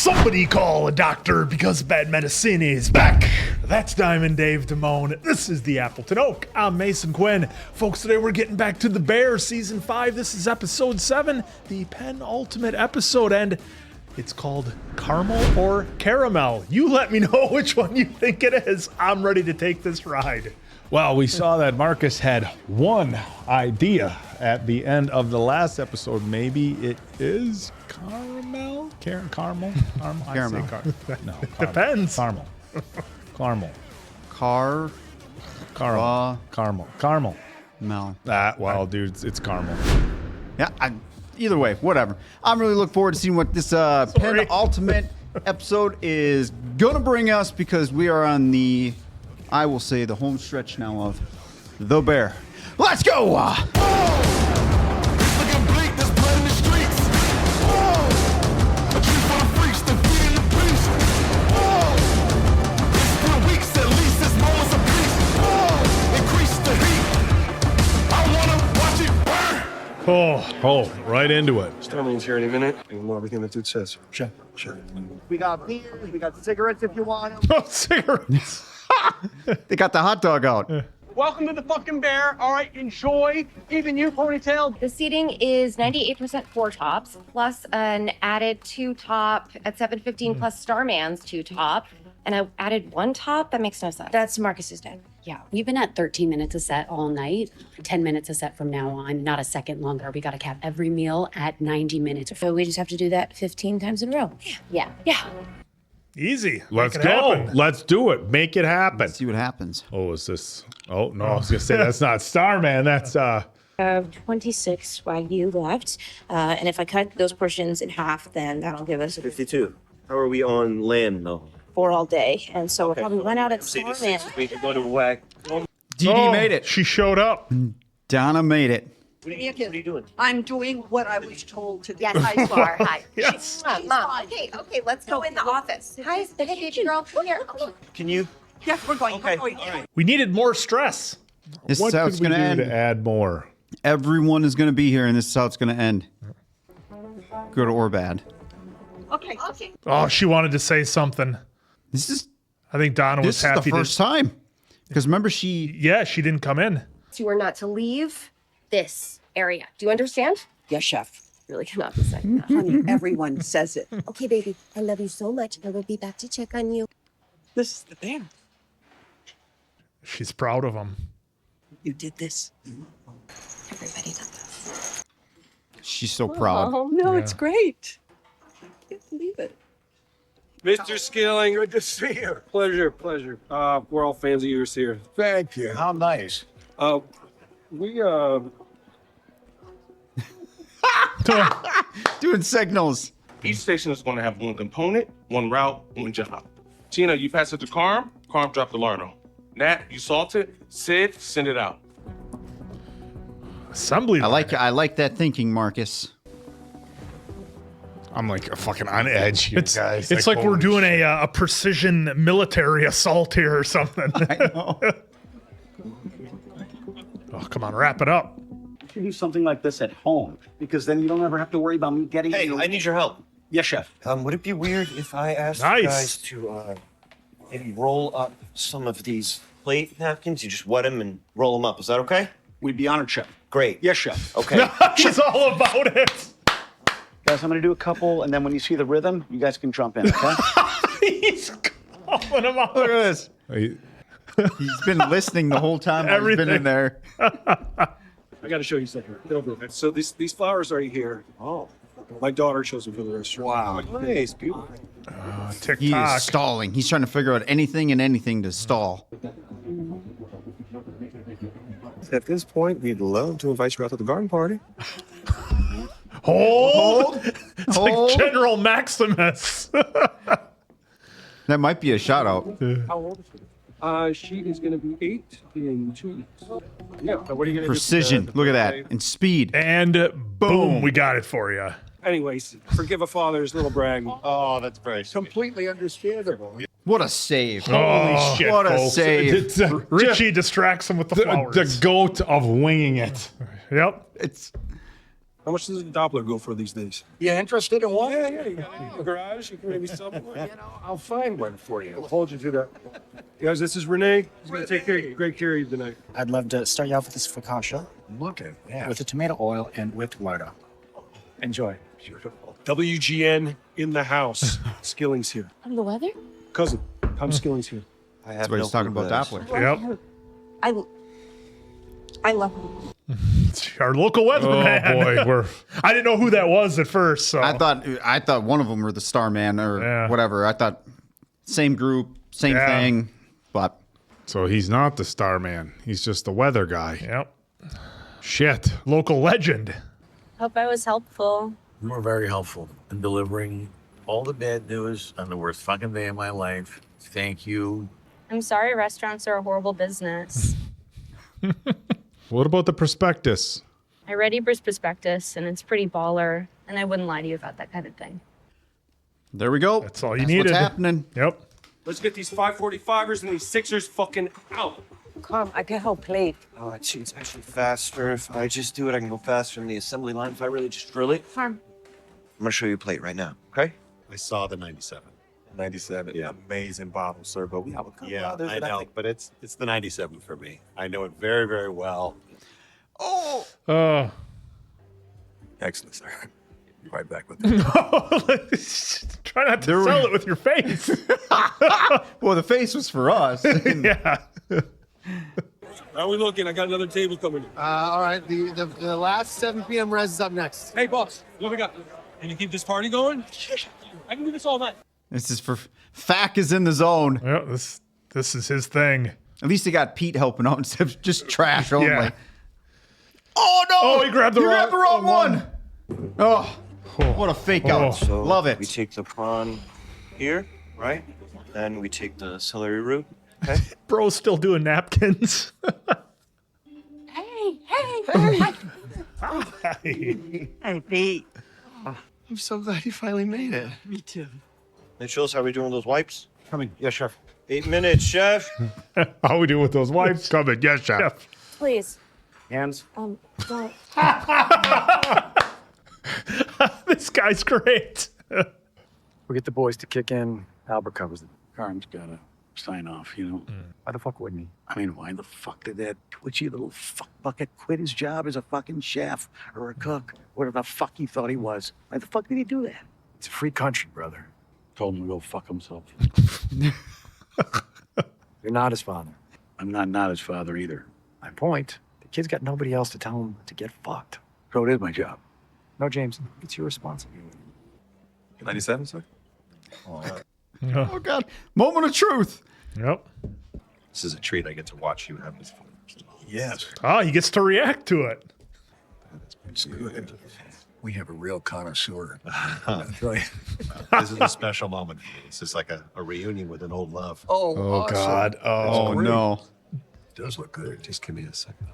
Somebody call a doctor because bad medicine is back. That's Diamond Dave Damone. This is the Appleton Oak. I'm Mason Quinn. Folks, today we're getting back to The Bear Season 5. This is Episode 7, the penultimate episode, and it's called Caramel or Caramel. You let me know which one you think it is. I'm ready to take this ride. Well, we saw that Marcus had one idea at the end of the last episode. Maybe it is caramel? Caramel? Caramel. No, Depends. Caramel. Caramel. Caramel. No. Well, dude, it's caramel. Yeah, either way, whatever. I'm really looking forward to seeing what this penultimate episode is going to bring us, because we are on the, I will say, the home stretch now of The Bear. Let's go! Oh, right into it. Starling's here any minute. And more everything the dude says. Sure. We got beers, we got cigarettes if you want them. Oh, cigarettes. They got the hot dog out. Welcome to the fucking Bear. All right, enjoy. Even you, Ponytail. The seating is 98% four tops, plus an added two top at 715 plus Starman's two top. And I added one top? That makes no sense. That's Marcus's dad. Yeah, we've been at 13 minutes a set all night, 10 minutes a set from now on, not a second longer. We got to cap every meal at 90 minutes. So we just have to do that 15 times in a row. Yeah. Easy. Let's Make it go. happen. Let's do it. Make it happen. Let's see what happens. Oh, is this? Oh, no, I was going to say that's not Starman. That's, 26 Wagyu left. And if I cut those portions in half, then that'll give us 52. How are we on land, though? 4 all day. And so we'll probably run out at Starman. We can go to WAG. Dee Oh, made it. She showed up. Donna made it. What are you doing? I'm doing what I was told to do. Yes, hi, Star. Hi. Yes. Mom. Okay, let's go in the office. Hi, baby girl. Come here. Can you? Yes, we're going. Okay. We're going. All right. We needed more stress. This what is how could it's we going to do end. to add more? Everyone is going to be here, and this is how it's going to end. Good or bad. Okay. Oh, she wanted to say something. This is I think Donna was the happy first time. Because remember, she didn't come in. You are not to leave this area. Do you understand? Yes, chef. Really cannot be saying that. Honey, everyone says it. Okay, baby, I love you so much. I will be back to check on you. This is the Bear. She's proud of him. You did this. Everybody does this. she's so proud. Oh, no, Yeah. it's great. I can't believe it. Mr. Skilling. Good to see you. Pleasure. We're all fans of yours here. Thank you. How nice. We, Doing signals. Each station is going to have one component, one route, one job. Tina, you pass it to Carm. Carm drop the Larno. Nat, you salt it. Sid, send it out. Assembly. I like that thinking, Marcus. I'm like fucking on edge here, guys. It's like we're holy doing shit. a precision military assault here or something. I know. Oh, come on, wrap it up. You should do something like this at home, because then you don't ever have to worry about me getting. hey, I need your help. Yes, chef. Would it be weird if I asked Nice. you guys to maybe roll up some of these plate napkins? You just wet them and roll them up. Is that okay? We'd be honored, chef. Great. Yes, chef. Okay. She's all about it. Guys, I'm going to do a couple, and then when you see the rhythm, you guys can jump in, okay? He's calling him out. Look at this. Wait, He's been listening the whole time while he's been in there. I got to show you something. So these flowers right here. Oh. My daughter chose them for the restaurant. Wow. Nice. Beautiful. He is TikTok. stalling. He's trying to figure out anything and anything to stall. At this point, we'd love to invite you out to the garden party. Hold. It's Hold. like General Maximus. That might be a shout out. How old is she? She is going to be 8 in 2 weeks. Yeah. So what are you going to Precision. Look at that. And speed. And boom, we got it for you. Anyways, forgive a father's little brag. Oh, that's very completely understandable. What a save. Holy shit, what a folks. save. Richie distracts him with the flowers. the goat of winging it. Yep. It's How much does a Doppler go for these days? You interested in one? Yeah. You got a garage? You can maybe sell one. I'll find one for you. I'll hold you to that. Guys, this is Renee. He's going to take great care of you tonight. I'd love to start you off with this focaccia Look at that. with the tomato oil and whipped tomato. Enjoy. WGN in the house. Skilling's here. On the weather? Cousin, Tom Skilling's here. That's what he's talking about, Doppler. Yep. I love him. Our local weatherman. Oh boy, I didn't know who that was at first. So I thought one of them were the Starman or whatever. I thought same group, same thing, but so he's not the Starman. He's just the weather guy. Yep. Shit. Local legend. Hope I was helpful. You were very helpful in delivering all the bad news on the worst fucking day of my life. Thank you. I'm sorry restaurants are a horrible business. What about the prospectus? I read Eber's prospectus, and it's pretty baller, and I wouldn't lie to you about that kind of thing. there we go. That's all you That's needed. what's happening. Yep. Let's get these 545ers and these Sixers fucking out. Come, I can help plate. Oh, it's actually faster. If I just do it, I can go faster in the assembly line. If I really just drill it. Farm. I'm gonna show you a plate right now, okay? I saw the 97. 97. Yeah. Amazing bottle, sir. But we have a couple Yeah, others I that know, think- but it's the 97 for me. I know it very, very well. Oh, Excellent, sir. Right back with you. Try not to sell it with your face. well, the face was for us. Yeah. How are we looking? I got another table coming in. All right, the last 7 p.m. res is up next. Hey, boss, what we got? Can you keep this party going? I can do this all night. This is for Fack is in the zone. Yeah, this is his thing. At least he got Pete helping out instead of just trash only. Yeah. Oh no! Oh, he grabbed the wrong one. Oh, what a fake out! So Love it. We take the prawn here, right? Then we take the celery root. Okay. Bro's still doing napkins. Hey. Hey, Pete. I'm so glad you finally made it. Me too. Hey, show us how we doing those wipes. Coming. Yes, chef. 8 minutes, chef. How we do with those wipes? Coming. Yes, chef. Please. Hands. Don't. This guy's great. We get the boys to kick in. Albert covers it. Carm's got to sign off, you know. Why the fuck wouldn't he? I mean, why the fuck did that twitchy little fuck bucket quit his job as a fucking chef or a cook? Whatever the fuck he thought he was. Why the fuck did he do that? It's a free country, brother. Told him to go fuck himself. You're not his father. I'm not his father either. My point, the kid's got nobody else to tell him to get fucked. So it is my job. No, James, it's your responsibility. 97, sir? Oh God! Moment of truth. Yep. This is a treat. I get to watch you have this fun. Yes. Oh, he gets to react to it. It's good. We have a real connoisseur. This is a special moment for me. This is like a reunion with an old love. Oh awesome. God. Oh no! It does look good. Just give me a second.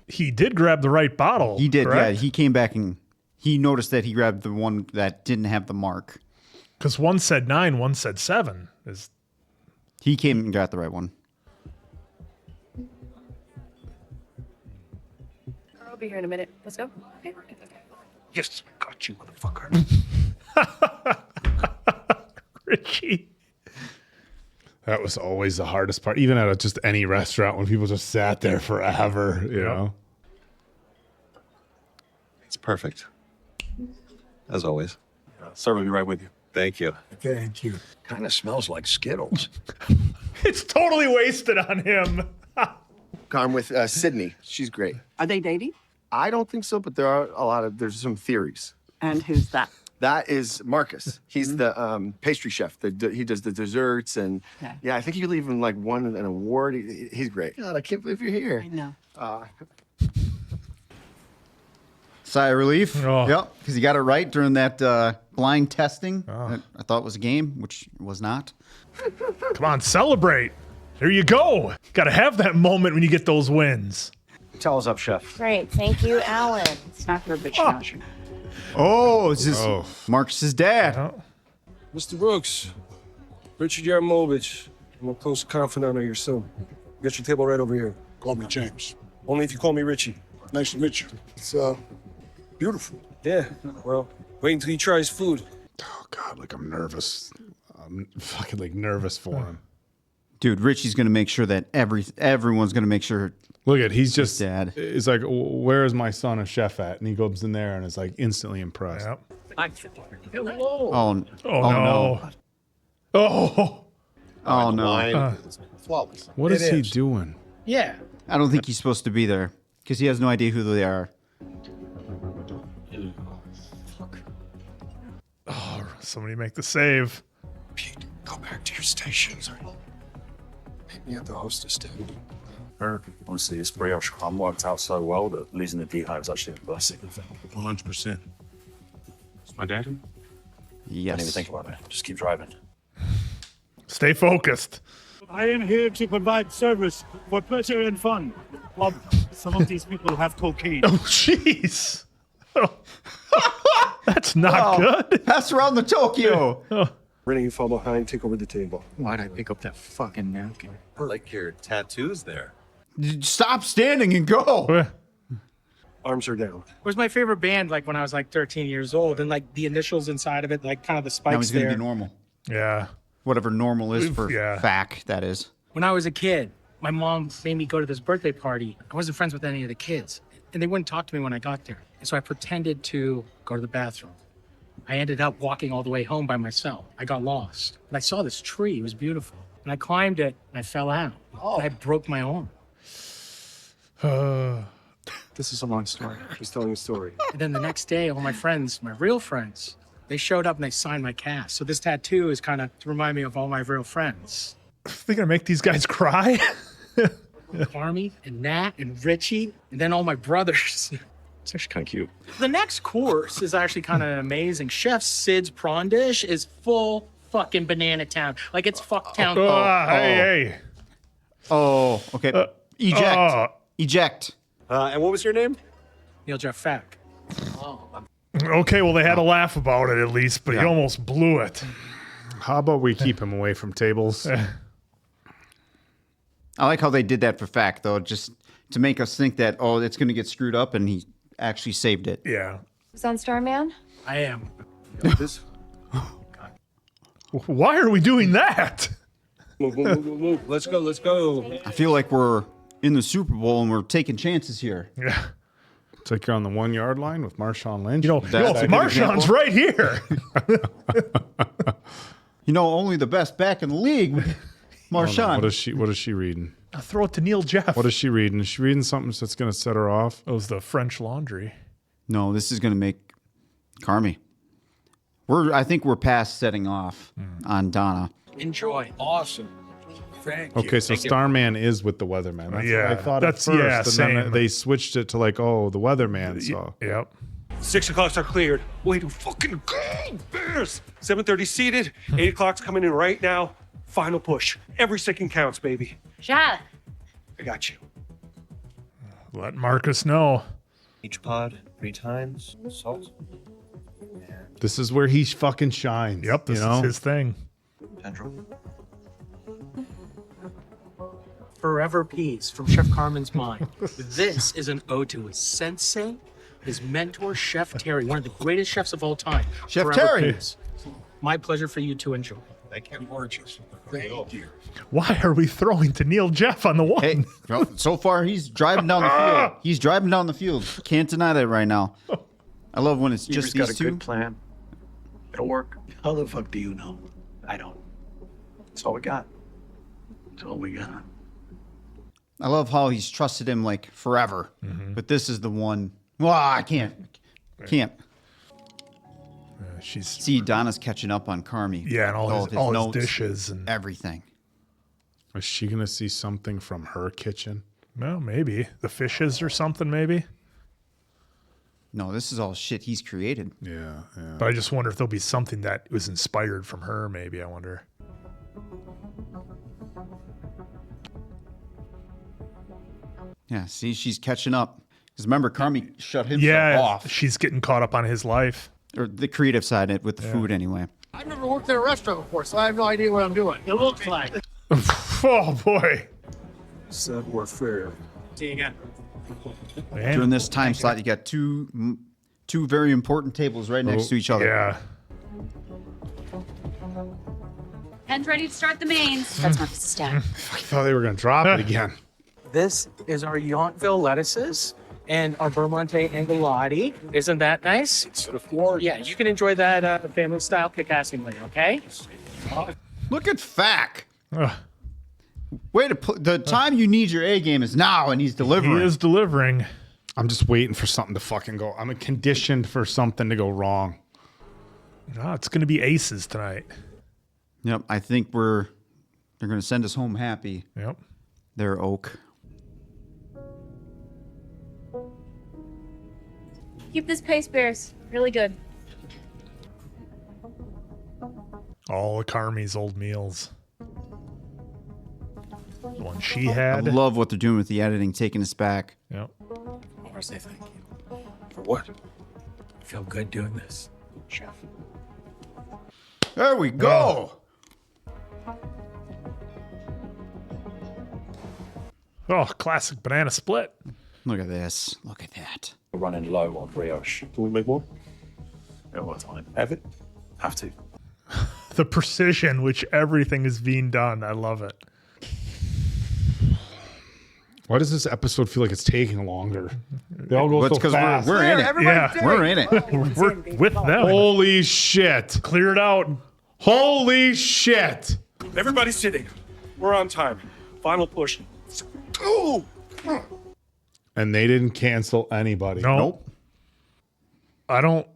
He did grab the right bottle. He did. correct? Yeah, he came back and he noticed that he grabbed the one that didn't have the mark. Because one said 9, one said 7. He came and got the right one. I'll be here in a minute. Let's go. Okay. Yes, got you, motherfucker. Richie. That was always the hardest part, even at just any restaurant when people just sat there forever, you know? It's perfect. As always. Sir will be right with you. Thank you. Thank you. Kind of smells like Skittles. It's totally wasted on him. I'm with Sydney. She's great. Are they dating? I don't think so, but there's some theories. And who's that? That is Marcus. He's the pastry chef. He does the desserts and yeah, I think he even like won an award. He's great. God, I can't believe you're here. I know. Sigh of relief. Oh. Yep, because he got it right during that blind testing. That I thought was a game, which was not. Come on, celebrate. There you go. Got to have that moment when you get those wins. Tell us up, chef. Great. Thank you, Alan. It's not for a bitch now. Oh, this is Marcus's dad. Mr. Brooks, Richard Yaramovich. I'm a close confidant of your son. Get your table right over here. Call me James. Only if you call me Richie. Nice to meet you. It's beautiful. Yeah, well, wait until he tries food. Oh God, like I'm nervous. I'm fucking like nervous for him. Dude, Richie's gonna make sure that everyone's gonna make sure. Look at he's just dad. It's like, where is my son a chef at? And he goes in there and is like instantly impressed. Yep. Oh no. no. Oh no. Flawless. What is he doing? Yeah. I don't think he's supposed to be there because he has no idea who they are. Oh, somebody make the save. Pete, go back to your stations. Meet me at the hostess stand. Honestly, this brioche crumb worked out so well that losing the beehive was actually a blessing. 100%. It's my daddy? Yes. Don't even think about it. Just keep driving. Stay focused. I am here to provide service for pleasure and fun. Some of these people have cocaine. Oh, jeez. That's not good. Pass around the Tokyo. Rennie, you fall behind, take over the table. Why'd I pick up that fucking napkin? I like your tattoos there. Stop standing and go. Arms are down. It was my favorite band, like when I was like 13 years old, and like the initials inside of it, like kind of the Now spikes he's gonna there. be normal. Yeah. Whatever normal is for Yeah. fact, that is. When I was a kid, my mom made me go to this birthday party. I wasn't friends with any of the kids, and they wouldn't talk to me when I got there. And so I pretended to go to the bathroom. I ended up walking all the way home by myself. I got lost. And I saw this tree. It was beautiful. And I climbed it, and I fell out. And I broke my arm. This is a long story. He's telling a story. And then the next day, all my friends, my real friends, they showed up and they signed my cast. So this tattoo is kind of to remind me of all my real friends. They're gonna make these guys cry. Carmy and Nat and Richie, and then all my brothers. It's actually kind of cute. The next course is actually kind of amazing. Chef Sid's prawn dish is full fucking banana town. Like it's fucktown. Hey. Oh, okay. Eject. Eject. And what was your name? Neil Jeff Fack. Okay, well, they had a laugh about it at least, but he almost blew it. How about we keep him away from tables? I like how they did that for fact, though, just to make us think that, oh, it's going to get screwed up, and he actually saved it. Yeah. Who's on Starman? I am. This. Why are we doing that? Move. Let's go. Let's go. I feel like we're in the Super Bowl and we're taking chances here. Yeah. It's like you're on the 1 yard line with Marshawn Lynch. You know, Marshawn's right here. You know, only the best back in the league. Marshawn. What is she reading? I'll throw it to Neil Jeff. What is she reading? Is she reading something that's going to set her off? It was the French Laundry. No, this is going to make Carmy. I think we're past setting off on Donna. Enjoy. Awesome. Thank you. Okay, so Starman is with the weatherman. That's Yeah, what I thought that's- at first. yeah, and same. then they switched it to like, oh, the weatherman. So Yep. 6 o'clock's are cleared. Way to fucking go, Bears. 7:30 seated. 8 o'clock's coming in right now. Final push. Every second counts, baby. Ja. I got you. Let Marcus know. Each pod 3 times. Salt. this is where he fucking shines. Yep, this you know? is his thing. Tendril. Forever peace from Chef Carmen's mind. This is an ode to his sensei, his mentor, Chef Terry, one of the greatest chefs of all time. Chef Forever Terry. peace. My pleasure for you to enjoy. Thank you. Gorgeous. Thank you. Why are we throwing to Neil Jeff on the one? Hey, well, so far he's driving down the field. He's driving down the field. Can't deny that right now. I love when it's just got these a two. good plan. It'll work. How the fuck do you know? I don't. That's all we got. That's all we got. I love how he's trusted him like forever. But this is the one. Well, I can't. She's See, Donna's catching up on Carmy. yeah, and all his notes, dishes and everything. Is she going to see something from her kitchen? well, maybe the fishes or something. Maybe. No, this is all shit he's created. Yeah. But I just wonder if there'll be something that was inspired from her. Maybe I wonder. Yeah, see, she's catching up. Because remember, Carmy shut himself Yeah, off. she's getting caught up on his life. Or the creative side of it with the food anyway. I've never worked at a restaurant before, so I have no idea what I'm doing. It looks like. Oh boy! Subwoofer. See you again. Man. During this time slot, you got two Two very important tables right next to each other. Yeah. Pen's ready to start the mains. That's Marcus's staff. I thought they were going to drop it again. This is our Yountville lettuces and our Vermonte Angelotti. Isn't that nice? It's the floor. Yeah, you can enjoy that family style kick-assing later, okay? Look at Fack. Way to put the time you need your A game is now, and he's delivering. He is delivering. I'm just waiting for something to fucking go. I'm conditioned for something to go wrong. Oh, it's going to be aces tonight. Yep, I think they're going to send us home happy. Yep. They're Oak. Keep this pace, Bears. Really good. All of Carmy's old meals. The one she I had. love what they're doing with the editing, taking us back. Yep. I want to say thank you. For what? I feel good doing this, Chef. There we go. Oh, classic banana split. Look at this. Look at that. We're running low on brioche. Can we make more? Yeah, what time? Have it? Have to. The precision which everything is being done. I love it. Why does this episode feel like it's taking longer? They all go Well, it's so 'cause fast. we're in it. Yeah. We're in it. We're with them. Holy shit. Clear it out. Holy shit. Everybody sitting. We're on time. Final push. Ooh. And they didn't cancel anybody. No. Nope. I don't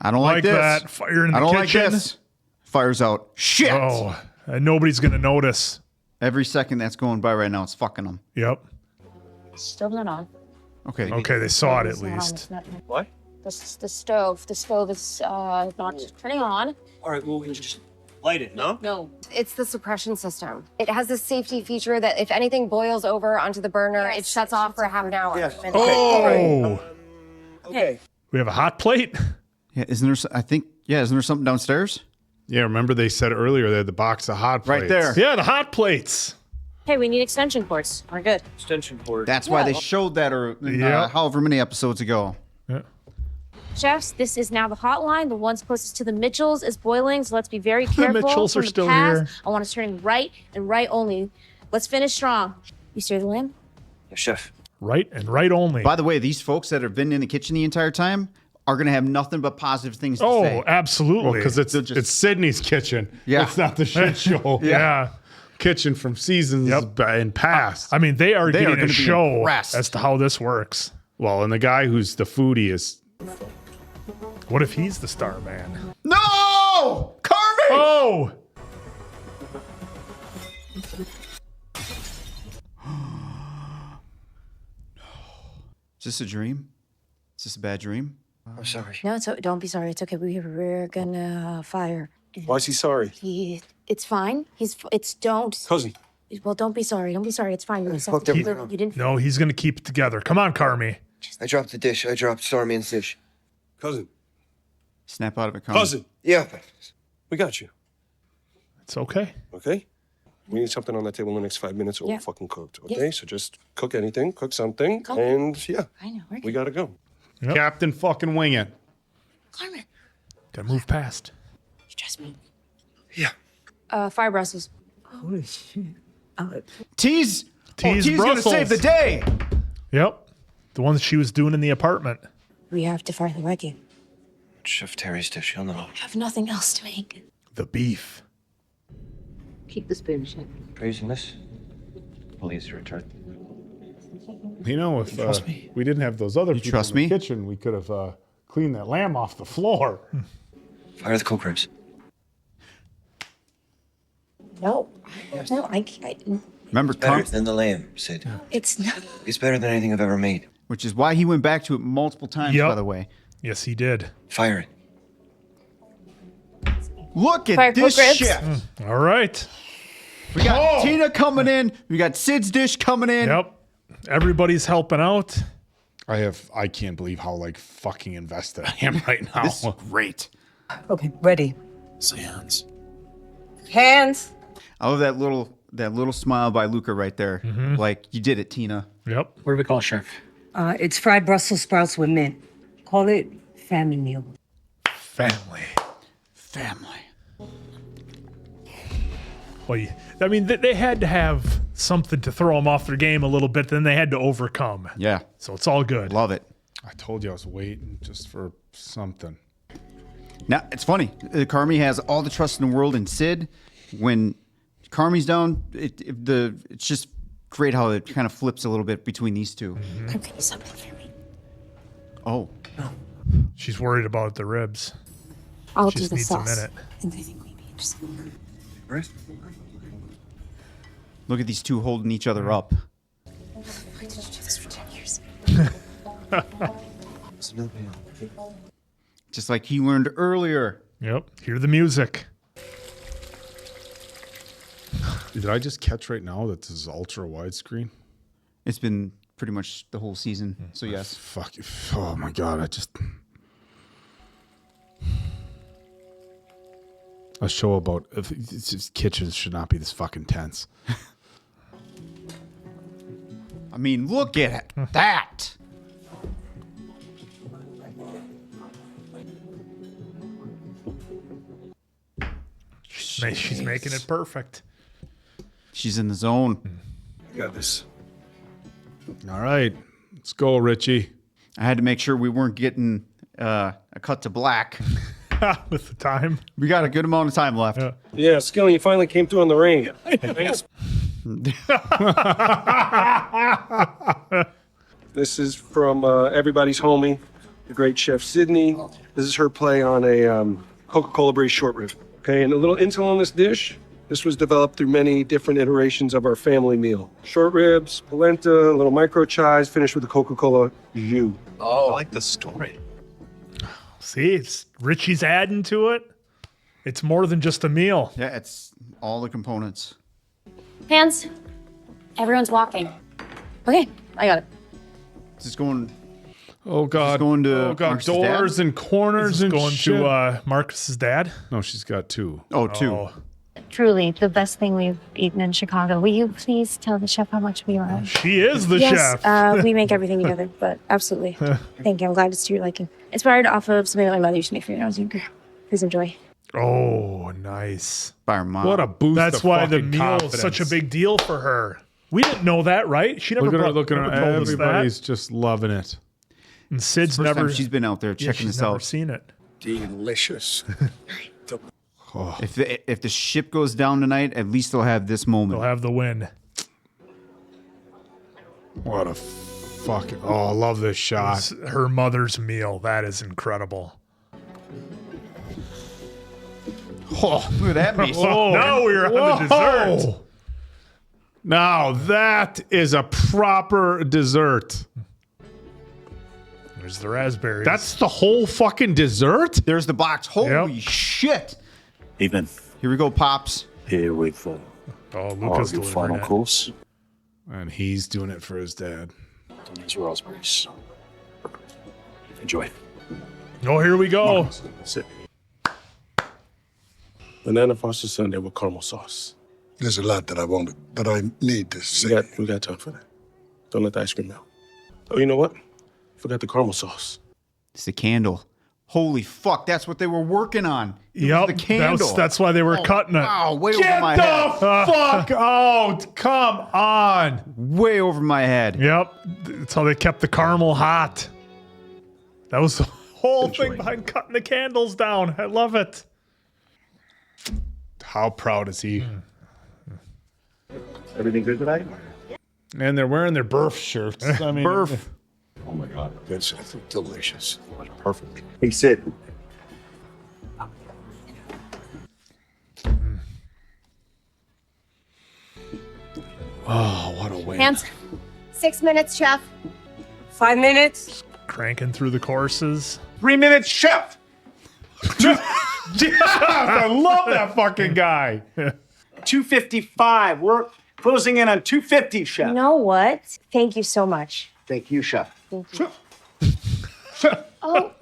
like this. that. Fire in the I don't kitchen. like this. Fires out. Shit. Oh, and nobody's going to notice. Every second that's going by right now, it's fucking them. Yep. Still not on. Okay. Okay, they saw it at It's not on, least. it's not- What? The stove. The stove is not turning on. All right, well, we can just light it, no? No. It's the suppression system. It has a safety feature that if anything boils over onto the burner, it shuts off for half an hour. Yes. And- Oh, Okay. we have a hot plate. Yeah, isn't there something downstairs? Yeah, remember they said earlier they had the box of hot plates. Right there. Yeah, the hot plates. Hey, we need extension cords. We're good. Extension cord. That's why they showed that Yeah. however many episodes ago. Chefs, this is now the hotline. The one's closest to the Mitchells is boiling, so let's be very careful. Mitchells from are the still pass. here. I want us turning right and right only. Let's finish strong. You steer the lamb? Yeah, chef. Right and right only. By the way, these folks that have been in the kitchen the entire time are going to have nothing but positive things to say. Oh, absolutely. Because it's Sydney's kitchen. Yeah. It's not the shit show. Yeah. Kitchen from seasons in past. I mean, they are They are getting gonna a be show impressed. as to how this works. Well, and the guy who's the foodie is... What if he's the star man? No! Carmy! Oh! Is this a dream? Is this a bad dream? I'm sorry. No, don't be sorry. It's okay. We're gonna fire. Why is he sorry? It's fine. Don't. Cousin. Well, don't be sorry. Don't be sorry. It's fine. You fucked everything up. you didn't. No, he's going to keep it together. Come on, Carmy. I dropped the dish. I dropped Starman's dish. Cousin. Snap out of it, Carmy. Cousin. Yeah. We got you. It's okay. Okay? We need something on that table in the next 5 minutes or Yeah. we're fucking cooked. Yeah. Okay? So just cook anything, cook something, Cook. and yeah, I know. We're we good. gotta go. Yep. Captain fucking Wing It. Carmen, Gotta move past. you trust me. Yeah. Fire Brussels. Holy shit. Tease Tease gonna Brussels. save the day. Yep. The ones she was doing in the apartment. We have to fire the wagon. Chef Terry's dish. You'll know. I have nothing else to make. The beef. Keep the spoon, Chef. Praising this. Please return. You know, if trust me? we didn't have those other people trust in the me? kitchen, we could have cleaned that lamb off the floor. Fire the cook ribs. No. No, I Remember, Better Carmy? than the lamb, Sid. it's not. It's better than anything I've ever made. Which is why he went back to it multiple times, Yep. by the way. Yes, he did. Fire it. Look at Fire this cook ribs. chef. All right. We got Tina coming in. We got Sid's dish coming in. Yep. Everybody's helping out. I can't believe how fucking invested I am right now. This is great. Okay, ready. Seance. Hands. I love that little smile by Luca right there. Like, you did it, Tina. Yep. What do we call it, Chef? It's fried Brussels sprouts with mint. Call it family meal. Family. Well, I mean, they had to have something to throw them off their game a little bit. Then they had to overcome. Yeah. So it's all good. Love it. I told you I was waiting just for something. Now, it's funny. Carmy has all the trust in the world in Sid. When Carmy's down, it's just great how it kind of flips a little bit between these two. Okay, something for me. Oh. She's worried about the ribs. I'll She do just the needs sauce. a minute. And I think maybe just. Look at these two holding each other up. Why did you do this for 10 years? Just like he learned earlier. Yep. Hear the music. Did I just catch right now that this is ultra widescreen? It's been pretty much the whole season. So yes. Fuck you. Oh my god, a show about kitchens should not be this fucking tense. I mean, look at that. She's making it perfect. She's in the zone. I got this. All right, let's go, Richie. I had to make sure we weren't getting a cut to black. With the time. We got a good amount of time left. Yeah, Skilling, you finally came through on the ring. This is from everybody's homie, the great chef Sydney. This is her play on a Coca-Cola braised short rib. Okay, and a little intel on this dish. This was developed through many different iterations of our family meal. Short ribs, polenta, a little micro chives, finished with a Coca-Cola jus. Oh, I like the story. See, it's Richie's adding to it. It's more than just a meal. Yeah, it's all the components. Hands. Everyone's walking. Okay, I got it. Is this going? Oh god. Going to oh god. Marcus's Doors dad? and corners and going shit. to Marcus's dad. No, she's got two. Oh, two. Oh. Truly the best thing we've eaten in Chicago. Will you please tell the chef how much we are? She is the Yes, chef. we make everything together, but absolutely. Thank you. I'm glad it's to your liking. Inspired off of something that my mother used to make for me when I was younger. Please enjoy. Oh, nice. By her mom. What a boost. That's of why the fucking meal confidence. is such a big deal for her. We didn't know that, right? She never Look at her. told us Everybody's that. just loving it. And Sid's First never time she's been out there checking she's this never out. seen it. Delicious. If the ship goes down tonight, at least they'll have this moment. They'll have the win. What a fucking... Oh, I love this shot. It's her mother's meal. That is incredible. Oh, look at that, Mason. Oh, now we're on the dessert. Now that is a proper dessert. There's the raspberries. That's the whole fucking dessert? There's the box. Holy shit. Evening. Here we go, Pops. Here we go. Oh, Luca's Your delivering final it. course. And he's doing it for his dad. These raspberries. Enjoy. Oh, here we go. Sit. Banana frosted sundae with caramel sauce. There's a lot that I need to say. We got time for that. Don't let the ice cream melt. Oh, you know what? Forgot the caramel sauce. It's the candle. Holy fuck, that's what they were working on. It was Yep, the candle. that's why they were cutting it. Wow, way Get over my the head. fuck out! Come on! Way over my head. Yep, that's how they kept the caramel hot. That was the whole thing behind cutting the candles down. I love it. How proud is he? Everything good tonight? And they're wearing their birth shirts. I mean, Burf. Oh my God, that's delicious. Perfect. Hey, Sid. Oh, what a win. Hands. 6 minutes, chef. 5 minutes. Cranking through the courses. 3 minutes, chef. I love that fucking guy. 2:55. We're closing in on 2:50, chef. You know what? Thank you so much. Thank you, chef. Thank you. Oh,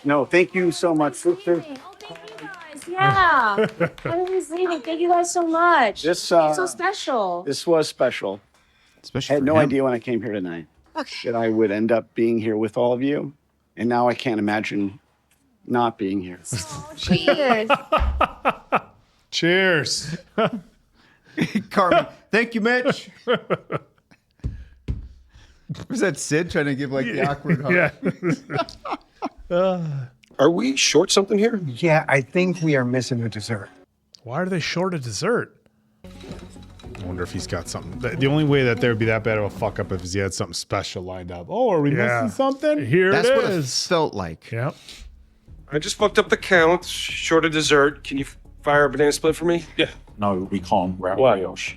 No, thank you so much, sister. Yeah. Everyone's leaving. Thank you guys so much. This so special. This was special. Especially I had for no him. idea when I came here tonight. that I would end up being here with all of you. And now I can't imagine not being here. Cheers. Cheers. Carmy. Thank you, Mitch. Was that Sid trying to give like the awkward hug? Yeah. Are we short something here? Yeah, I think we are missing a dessert. Why are they short a dessert? I wonder if he's got something. The only way that there would be that bad of a fuck up is he had something special lined up. Oh, are we missing something? Here That's it what is. it felt like. Yep. I just fucked up the count. Short a dessert. Can you fire a banana split for me? Yeah. No, we call them brioche.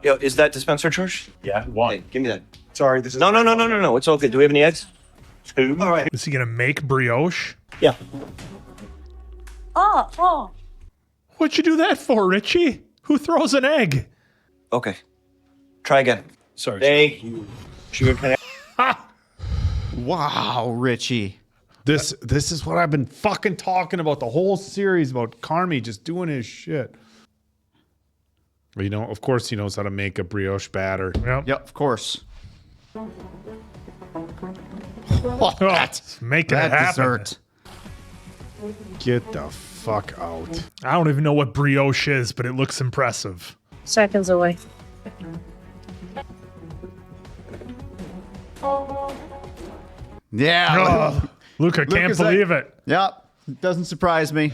Yo, is that dispenser charge? Yeah, one. Hey, give me that. Sorry, this is... No. It's all good. Do we have any eggs? 2. All right. Is he gonna make brioche? Yeah. Oh. What'd you do that for, Richie? Who throws an egg? Okay. Try again. Sorry. Thank you. Sugar, can I... Wow, Richie. This is what I've been fucking talking about the whole series about Carmy just doing his shit. But of course he knows how to make a brioche batter. Yep. Yep, of course. Making that it happen. dessert. Get the fuck out. I don't even know what brioche is, but it looks impressive. Seconds away. Yeah. Oh, Luca can't believe it. Yep. Doesn't surprise me.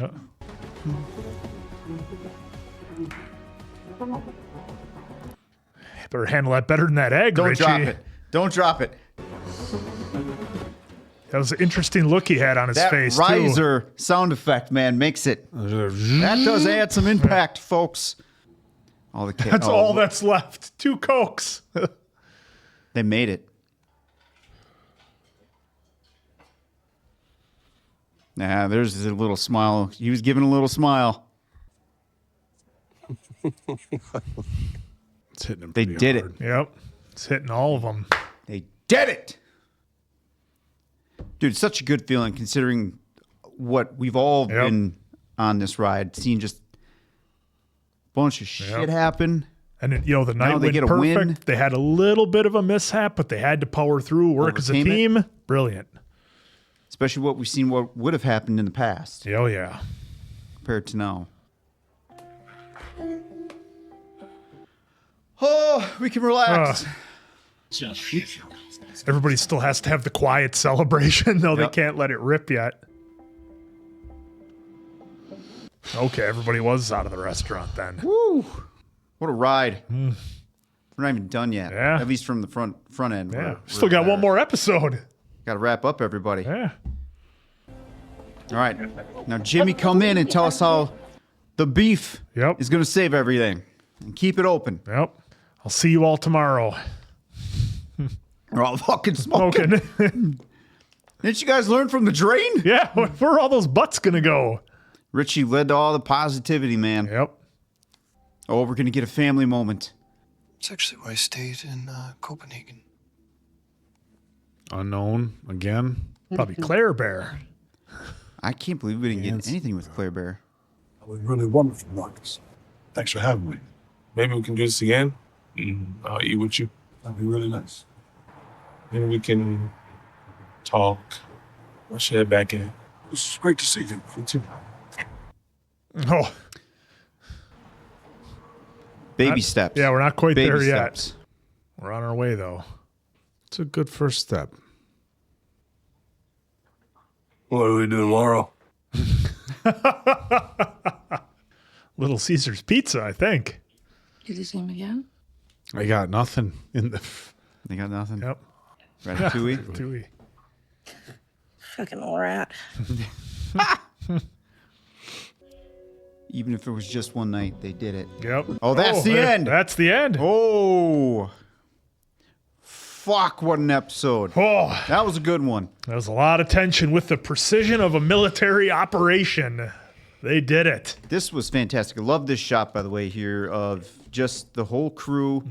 Better handle that better than that egg, Don't Richie. drop it. Don't drop it. That was an interesting look he had on his That face, riser sound effect, man, makes it. That does add some impact, folks. All the That's all that's left. 2 Cokes. They made it. Nah, there's a little smile. He was giving a little smile. It's hitting him. They did hard. it. Yep. It's hitting all of them. They did it. Dude, it's such a good feeling considering what we've all been on this ride, seeing just a bunch of shit happen. And the night Now they went get a perfect. win. They had a little bit of a mishap, but they had to power through, work as a Overcame it. team. Brilliant. Especially what we've seen what would have happened in the past. Oh, yeah. Compared to now. Oh, we can relax. Everybody still has to have the quiet celebration, though they can't let it rip yet. Okay, everybody was out of the restaurant then. Woo! What a ride. We're not even done yet. Yeah. At least from the front end. Yeah. Still got one more episode. Got to wrap up, everybody. Yeah. All right. Now, Jimmy, come in and tell us how the beef is going to save everything. And keep it open. Yep. I'll see you all tomorrow. We're all fucking smoking. Didn't you guys learn from the drain? Yeah. Where are all those butts going to go? Richie led to all the positivity, man. Yep. Oh, we're going to get a family moment. It's actually why I stayed in Copenhagen. Unknown again. Probably Claire Bear. I can't believe we didn't get anything with Claire Bear. That was really wonderful, Marcus. Thanks for having me. Maybe we can do this again. I'll eat with you. That'd be really nice. Maybe we can talk. I should head back in. It's great to see you. You too. Oh. Baby steps. Yeah, we're not quite Baby there steps. yet. We're on our way, though. It's a good first step. What are we doing tomorrow? Little Caesar's Pizza, I think. Did you see him again? I got nothing in the. They got nothing. Yep. Ratatouille. Ratatouille. Fucking rat. Even if it was just one night, they did it. Yep. Oh, that's the end. That's the end. Oh. Fuck, what an episode. Oh. That was a good one. There was a lot of tension with the precision of a military operation. They did it. This was fantastic. I love this shot, by the way, here of just the whole crew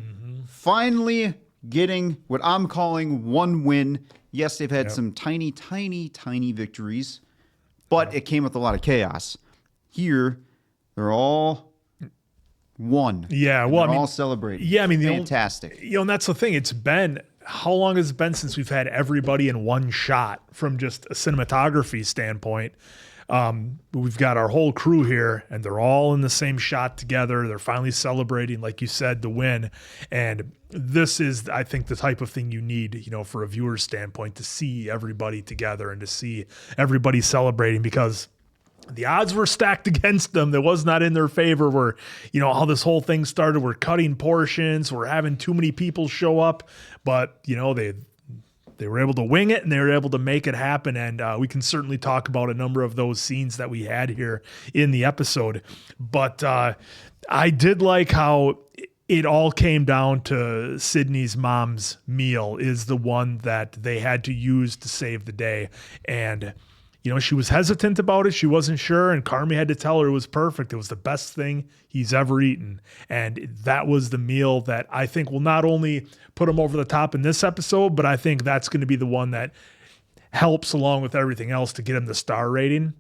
finally getting what I'm calling one win. Yes, they've had some tiny, tiny, tiny victories, but it came with a lot of chaos. Here, they're all one. Yeah, well, they're all celebrating. Yeah, I mean, fantastic. And that's the thing. It's been how long has it been since we've had everybody in one shot from just a cinematography standpoint? We've got our whole crew here and they're all in the same shot together. They're finally celebrating, like you said, the win. And this is, I think, the type of thing you need, you know, for a viewer's standpoint, to see everybody together and to see everybody celebrating, because the odds were stacked against them. That was not in their favor. Where, you know, how this whole thing started. We're cutting portions. We're having too many people show up, but you know, they were able to wing it and they were able to make it happen. And we can certainly talk about a number of those scenes that we had here in the episode. But I did like how it all came down to Sydney's mom's meal is the one that they had to use to save the day. And you know, she was hesitant about it. She wasn't sure. And Carmy had to tell her it was perfect. It was the best thing he's ever eaten. And that was the meal that I think will not only put him over the top in this episode, but I think that's going to be the one that helps along with everything else to get him the star rating.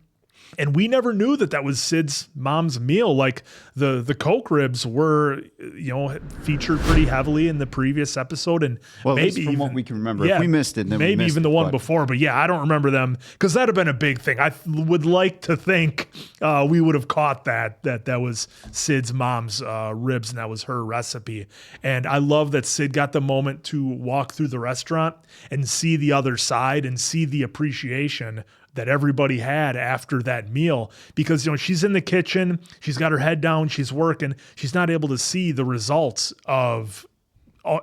And we never knew that was Sid's mom's meal. Like the Coke ribs were, you know, featured pretty heavily in the previous episode, and well, maybe from even what we can remember, if we missed it, then maybe we missed even the it, one but before. But yeah, I don't remember them, because that'd have been a big thing. I would like to think we would have caught that was Sid's mom's ribs, and that was her recipe. And I love that Sid got the moment to walk through the restaurant and see the other side and see the appreciation that everybody had after that meal, because, you know, she's in the kitchen, she's got her head down, she's working, she's not able to see the results of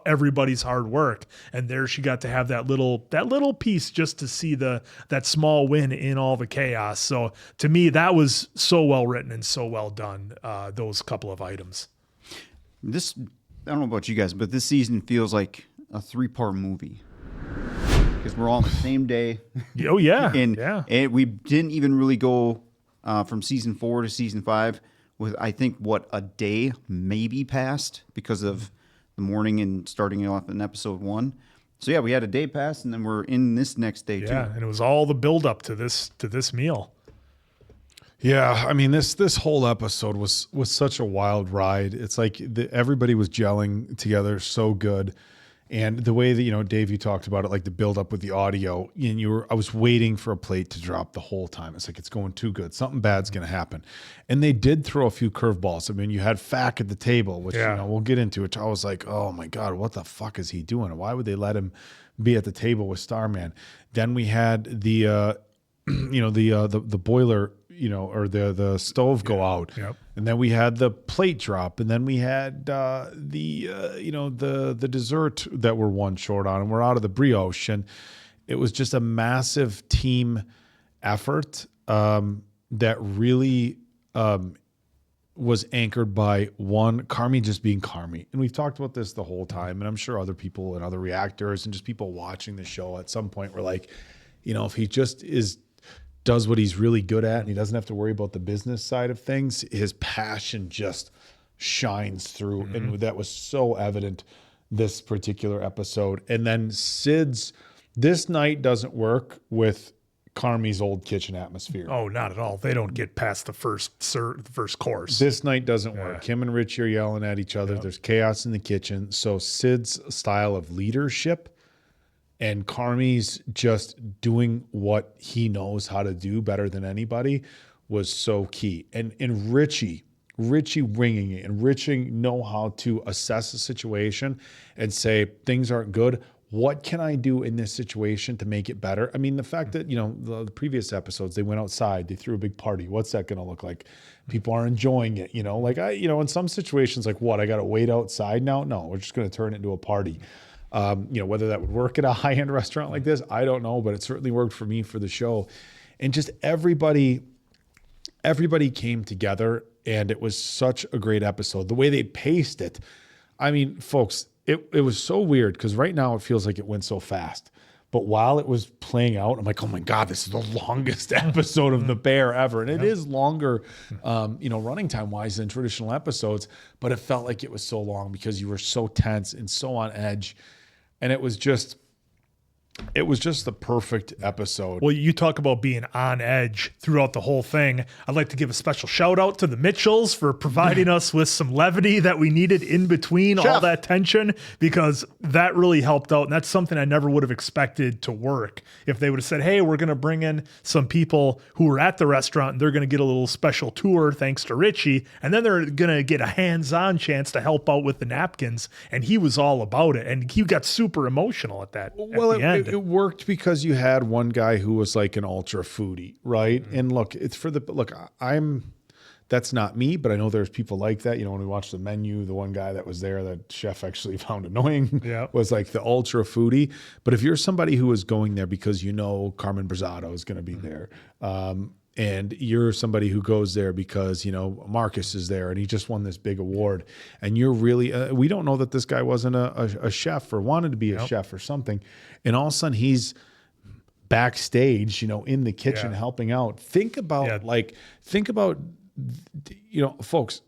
everybody's hard work. And there she got to have that little piece just to see that small win in all the chaos. So to me, that was so well written and so well done, those couple of items. This, I don't know about you guys, but this season feels like a 3-part movie. Because we're all on the same day. Oh, yeah. And we didn't even really go from season 4 to season 5 with, I think, a day maybe passed because of the morning and starting off in episode 1. So yeah, we had a day pass, and then we're in this next day too. Yeah, and it was all the build up to this meal. Yeah, I mean, this whole episode was such a wild ride. It's like everybody was gelling together so good. And the way that, you know, Dave, you talked about it, like the build up with the audio, and I was waiting for a plate to drop the whole time. It's like, it's going too good. Something bad's going to happen. And they did throw a few curveballs. I mean, you had Fack at the table, which, you know, we'll get into, which I was like, oh my God, what the fuck is he doing? Why would they let him be at the table with Starman? Then we had the, you know, the boiler, you know, or the stove go out. Yep. And then we had the plate drop, and then we had you know, the dessert that we're one short on, and we're out of the brioche. And it was just a massive team effort that really was anchored by Carmy just being Carmy. And we've talked about this the whole time, and I'm sure other people and other reactors and just people watching the show at some point were like, you know, if he just does what he's really good at and he doesn't have to worry about the business side of things, his passion just shines through. Mm-hmm. And that was so evident this particular episode. And then this night doesn't work with Carmy's old kitchen atmosphere. Oh, not at all. They don't get past the first course. This night doesn't work. Him and Richie are yelling at each other. Yep. There's chaos in the kitchen. So Sid's style of leadership and Carmy's just doing what he knows how to do better than anybody was so key. And Richie winging it, and Richie know how to assess a situation and say, things aren't good. What can I do in this situation to make it better? I mean, the fact that, you know, the previous episodes, they went outside, they threw a big party. What's that going to look like? People are enjoying it, you know, like in some situations, like what, I got to wait outside now? No, we're just going to turn it into a party. You know, whether that would work at a high-end restaurant like this, I don't know, but it certainly worked for me for the show. And just everybody came together, and it was such a great episode. The way they paced it, I mean, folks, it was so weird because right now it feels like it went so fast. But while it was playing out, I'm like, oh my God, this is the longest episode of The Bear ever. And it is longer, you know, running time wise than traditional episodes, but it felt like it was so long because you were so tense and so on edge. And it was just, It was just the perfect episode. Well, you talk about being on edge throughout the whole thing. I'd like to give a special shout out to the Mitchells for providing us with some levity that we needed in between all that tension, because that really helped out. And that's something I never would have expected to work. If they would have said, hey, we're going to bring in some people who were at the restaurant and they're going to get a little special tour thanks to Richie, and then they're going to get a hands-on chance to help out with the napkins. And he was all about it. And he got super emotional at that. Well, at the end. It worked because you had one guy who was like an ultra foodie, right? And look, it's for the that's not me, but I know there's people like that. You know, when we watched the menu, the one guy that was there that chef actually found annoying was like the ultra foodie. But if you're somebody who is going there because you know Carmen Brazzado is going to be there, and you're somebody who goes there because, you know, Marcus is there and he just won this big award, and you're really, we don't know that this guy wasn't a chef or wanted to be a chef or something. And all of a sudden he's backstage, you know, in the kitchen helping out. Think about you know, folks,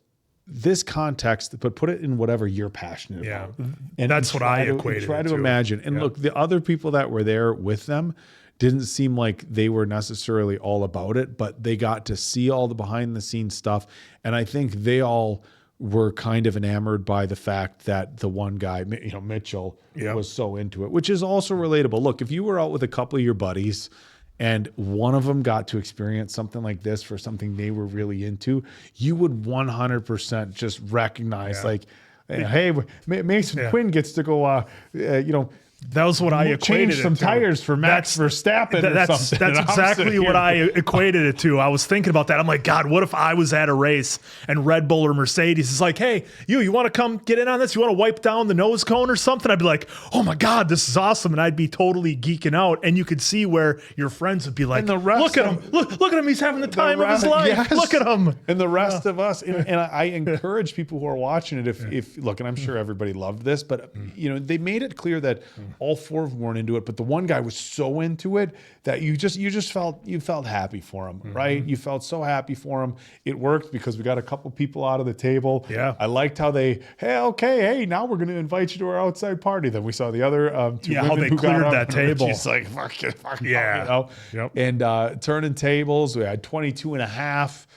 this context, but put it in whatever you're passionate about. And that's what I equated Try it to to. imagine. And look, the other people that were there with them didn't seem like they were necessarily all about it, but they got to see all the behind the scenes stuff. And I think they all were kind of enamored by the fact that the one guy, you know, Mitchell, was so into it, which is also relatable. Look, if you were out with a couple of your buddies and one of them got to experience something like this for something they were really into, you would 100% just recognize like, hey, Mason Quinn gets to go, you know, that was what I equated change some it to. tires for Max Verstappen or something. That's exactly what I equated it to. I was thinking about that. I'm like, God, what if I was at a race and Red Bull or Mercedes is like, hey, you want to come get in on this? You want to wipe down the nose cone or something? I'd be like, oh my God, this is awesome. And I'd be totally geeking out. And you could see where your friends would be like, look at him. Look at him. He's having the time of his life. Yes. Look at him. And the rest of us. And I encourage people who are watching it, if look, and I'm sure everybody loved this, but you know, they made it clear that all four of them weren't into it, but the one guy was so into it that you just felt happy for him, right? You felt so happy for him. It worked because we got a couple people out of the table. Yeah, I liked how they, hey, now we're going to invite you to our outside party. Then we saw the other two women how they who cleared got that table. She's like, fuck it, you know? And turning tables. We had 22 and a half.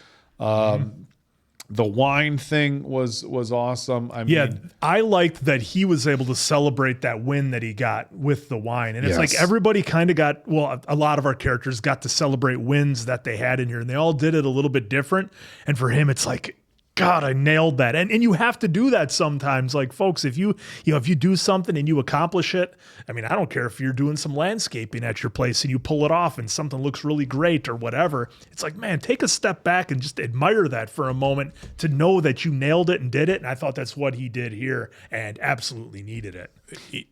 The wine thing was awesome. I mean, I liked that he was able to celebrate that win that he got with the wine. And it's like everybody kind of got, well, a lot of our characters got to celebrate wins that they had in here, and they all did it a little bit different. And for him, it's like, God, I nailed that. And you have to do that sometimes. Like, folks, if you do something and you accomplish it, I mean, I don't care if you're doing some landscaping at your place and you pull it off and something looks really great or whatever. It's like, man, take a step back and just admire that for a moment to know that you nailed it and did it. And I thought that's what he did here and absolutely needed it.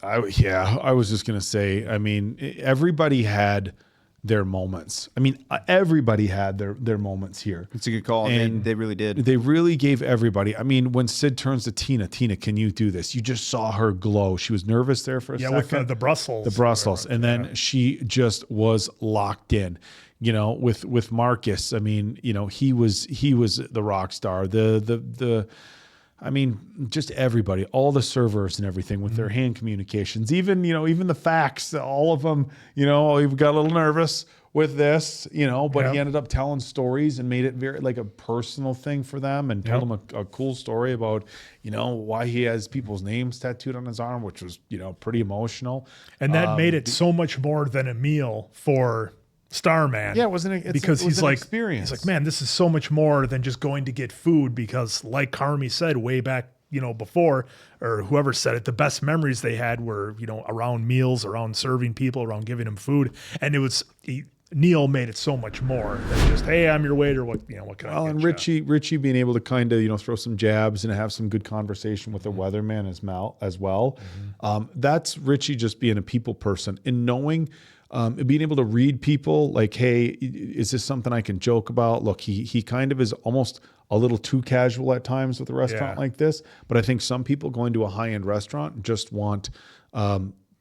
I was just going to say, I mean, everybody had their moments. I mean, everybody had their moments here. It's a good call. And they really did. They really gave everybody. I mean, when Sid turns to Tina, can you do this? You just saw her glow. She was nervous there for a second. Yeah, with the Brussels. The Brussels. And then she just was locked in. You know, with Marcus, I mean, you know, he was the rock star. I mean, just everybody, all the servers and everything with their hand communications, even the fax, all of them, you know, he got a little nervous with this, you know, but he ended up telling stories and made it very like a personal thing for them and told them a cool story about, you know, why he has people's names tattooed on his arm, which was, you know, pretty emotional. And that made it so much more than a meal for Starman. Yeah, wasn't it? Because he's like, experience. He's like, man, this is so much more than just going to get food. Because, like Carmy said way back, you know, before, or whoever said it, the best memories they had were, you know, around meals, around serving people, around giving them food, and it was. Neil made it so much more than just, hey, I'm your waiter. What can I get and you? Richie being able to kind of, you know, throw some jabs and have some good conversation with the weatherman as well. That's Richie just being a people person and knowing. Being able to read people like, hey, is this something I can joke about? Look, he kind of is almost a little too casual at times with a restaurant like this. But I think some people going to a high-end restaurant just want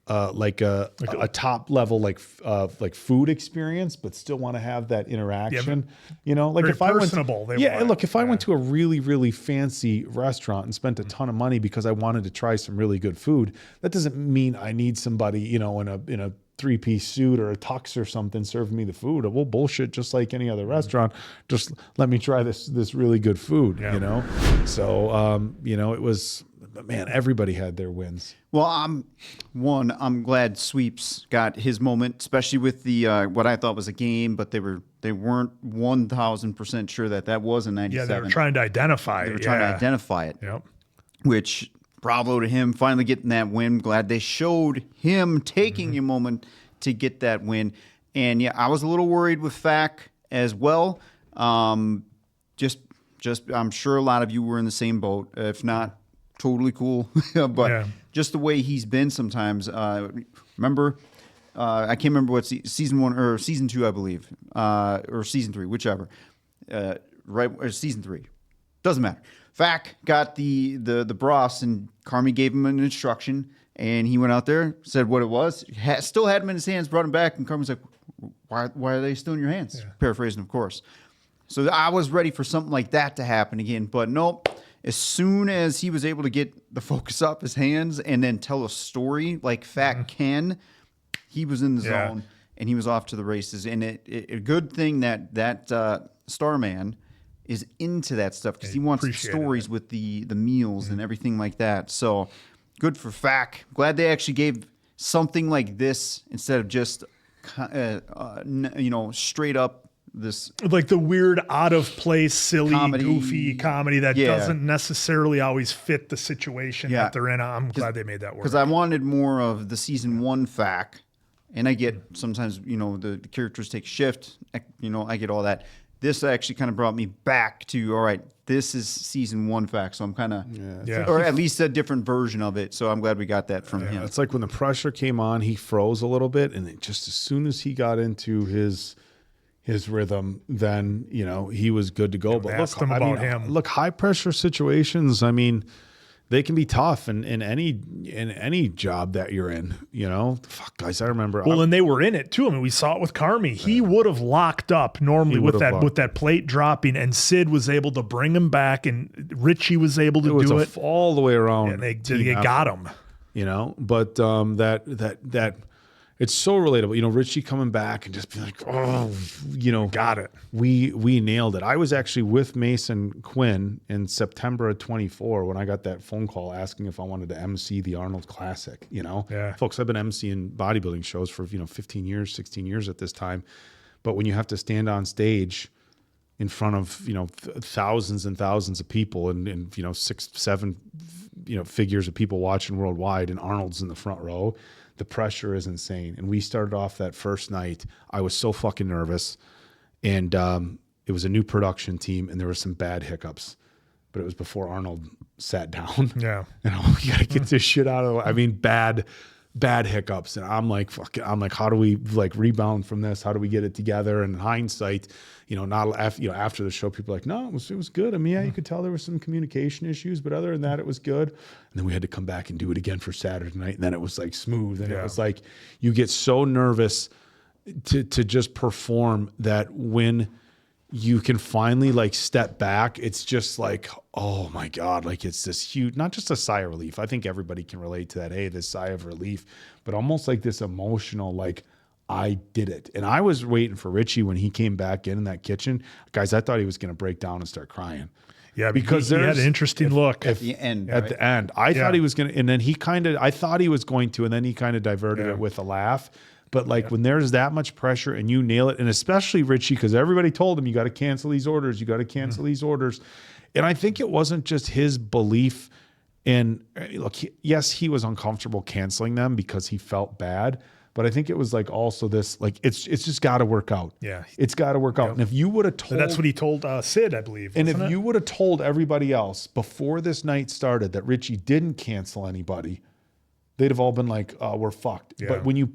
like a top level like food experience, but still want to have that interaction. You know, like if I went, look, if I went to a really, really fancy restaurant and spent a ton of money because I wanted to try some really good food, that doesn't mean I need somebody, you know, in a 3-piece suit or a tux or something serving me the food. We'll bullshit just like any other restaurant. Just let me try this really good food, you know? So, you know, it was, man, everybody had their wins. Well, I'm glad Sweeps got his moment, especially with the what I thought was a game, but they weren't 1,000% sure that was a 97. Yeah, they were trying to identify it. They were trying to identify it. Yep. Which, bravo to him, finally getting that win. Glad they showed him taking a moment to get that win. And yeah, I was a little worried with Fack as well. Just I'm sure a lot of you were in the same boat. If not, totally cool. But just the way he's been sometimes. Remember, I can't remember what season 1 or season 2, I believe, or season 3, whichever. Right, or season 3, doesn't matter. Fack got the bras, and Carmy gave him an instruction, and he went out there, said what it was, still had him in his hands, brought him back, and Carmy's like, why are they still in your hands? Paraphrasing, of course. So I was ready for something like that to happen again, but nope. As soon as he was able to get the focus off his hands and then tell a story like Fack can, he was in the zone, and he was off to the races. And a good thing that Starman is into that stuff, because he wants stories with the meals and everything like that. So good for Fack. Glad they actually gave something like this instead of just straight up this, like the weird, out of place, silly, goofy comedy that doesn't necessarily always fit the situation that they're in. I'm glad they made that work, because I wanted more of the season 1 Fack, and I get sometimes the characters take shift. I get all that. This actually kind of brought me back to, all right, this is season 1 Fack, so I'm kind of, or at least a different version of it. So I'm glad we got that from him. It's like when the pressure came on, he froze a little bit, and just as soon as he got into his rhythm, then he was good to go. But look, high pressure situations, I mean, they can be tough in any job that you're in. Fuck, guys, I remember. Well, and they were in it too. I mean, we saw it with Carmy. He would have locked up normally with that plate dropping, and Sid was able to bring him back, and Richie was able to do it all the way around. And they got him. But that. It's so relatable. Richie coming back and just being like, got it. We nailed it. I was actually with Mason Quinn in September of 24 when I got that phone call asking if I wanted to MC the Arnold Classic, Folks, I've been MCing bodybuilding shows for, 15 years, 16 years at this time. But when you have to stand on stage in front of, thousands and thousands of people and 6, 7, figures of people watching worldwide, and Arnold's in the front row, the pressure is insane. And we started off that first night. I was so fucking nervous. And it was a new production team, and there were some bad hiccups. But it was before Arnold sat down. Yeah. And I'm like, we got to get this shit out of the way. I mean, bad hiccups. And I'm like, how do we rebound from this? How do we get it together? And in hindsight, after the show, people are like, no, it was good. I mean, you could tell there were some communication issues, but other than that, it was good. And then we had to come back and do it again for Saturday night. And then it was smooth. And it was like, you get so nervous to just perform that when you can finally step back, it's just like, oh my God, it's this huge, not just a sigh of relief. I think everybody can relate to that. Hey, this sigh of relief, but almost like this emotional, I did it. And I was waiting for Richie when he came back in that kitchen. Guys, I thought he was going to break down and start crying. Yeah, because he had an interesting look at the end. At the end, I thought he was going to, and then I thought he was going to, and then he kind of diverted it with a laugh. But when there's that much pressure and you nail it, and especially Richie, because everybody told him, you got to cancel these orders. You got to cancel these orders. And I think it wasn't just his belief in, look, yes, he was uncomfortable canceling them because he felt bad. But I think it was also this, it's just got to work out. Yeah. It's got to work out. And if you would have told... That's what he told Sid, I believe. And if you would have told everybody else before this night started that Richie didn't cancel anybody, they'd have all been like, oh, we're fucked. Yeah. But when you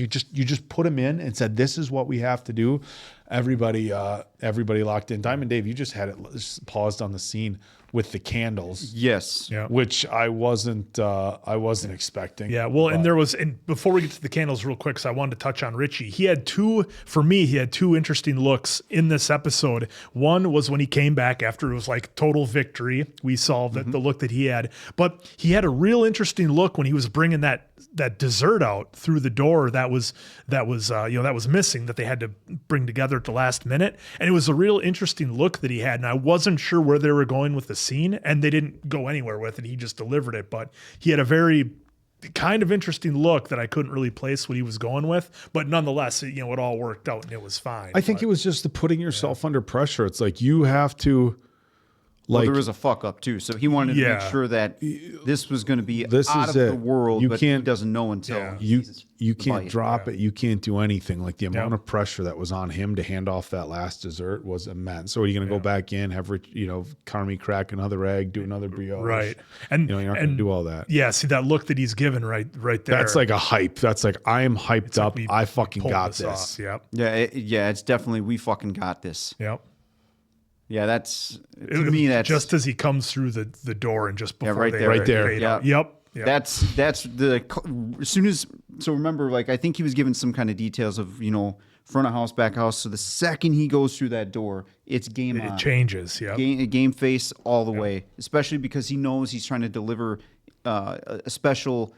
just put him in and said, this is what we have to do. everybody locked in. Diamond Dave, you just had it just paused on the scene with the candles. Yes. Yeah. Which I wasn't expecting. Yeah, well, and there was, and before we get to the candles real quick, so I wanted to touch on Richie. He had two interesting looks in this episode. One was when he came back after it was like total victory. We saw that the look that he had, but he had a real interesting look when he was bringing that dessert out through the door that was missing, that they had to bring together at the last minute. And it was a real interesting look that he had. And I wasn't sure where they were going with the scene, and they didn't go anywhere with it. He just delivered it, but he had a very kind of interesting look that I couldn't really place what he was going with, but nonetheless, it all worked out and it was fine. I think it was just the putting yourself under pressure. It's like you have to. Well, there was a fuck up too, so he wanted to make sure that this was going to be out of the world. But he doesn't know until you can't drop it. You can't do anything. Like the amount of pressure that was on him to hand off that last dessert was immense. So are you going to go back in, have Carmy crack another egg, do another brioche, right? And you're not going to do all that. Yeah, see that look that he's given right there. That's like a hype. That's like I am hyped up. I fucking got this. Off. Yep. Yeah, it's definitely we fucking got this. Yep. Yeah, that's to me. That's just as he comes through the door and just before right there. Yeah. Yep. That's the as soon as remember, like I think he was given some kind of details of front of house, back house. So the second he goes through that door, it's game on. It changes. Yeah. Game face all the way. Especially because he knows he's trying to deliver a special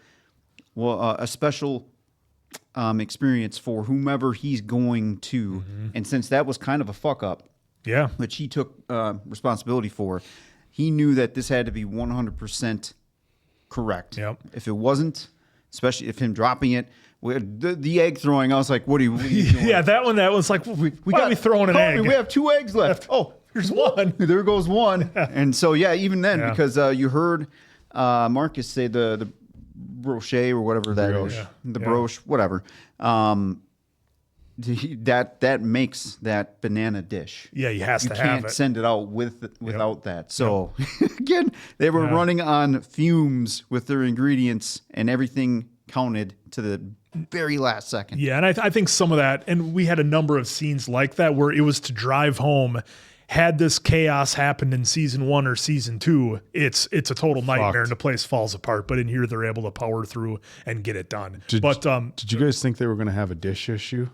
experience for whomever he's going to. And since that was kind of a fuck up. Yeah, which he took responsibility for. He knew that this had to be 100% correct. Yep. If it wasn't, especially if him dropping it, the egg throwing, I was like, what are you doing? Yeah, that was like, why are we throwing an egg? We have 2 eggs left. Oh, here's one. There goes one. And so, even then, because you heard Marcus say the brochet or whatever that is. Yeah. The broche, whatever. That makes that banana dish. Yeah, he has to have it. You can't send it out without that. So again, they were running on fumes with their ingredients, and everything counted to the very last second. Yeah, and I think some of that, and we had a number of scenes like that where it was to drive home. Had this chaos happened in season 1 or season 2, it's a total nightmare and the place falls apart. But in here, they're able to power through and get it done. Did you guys think they were going to have a dish issue?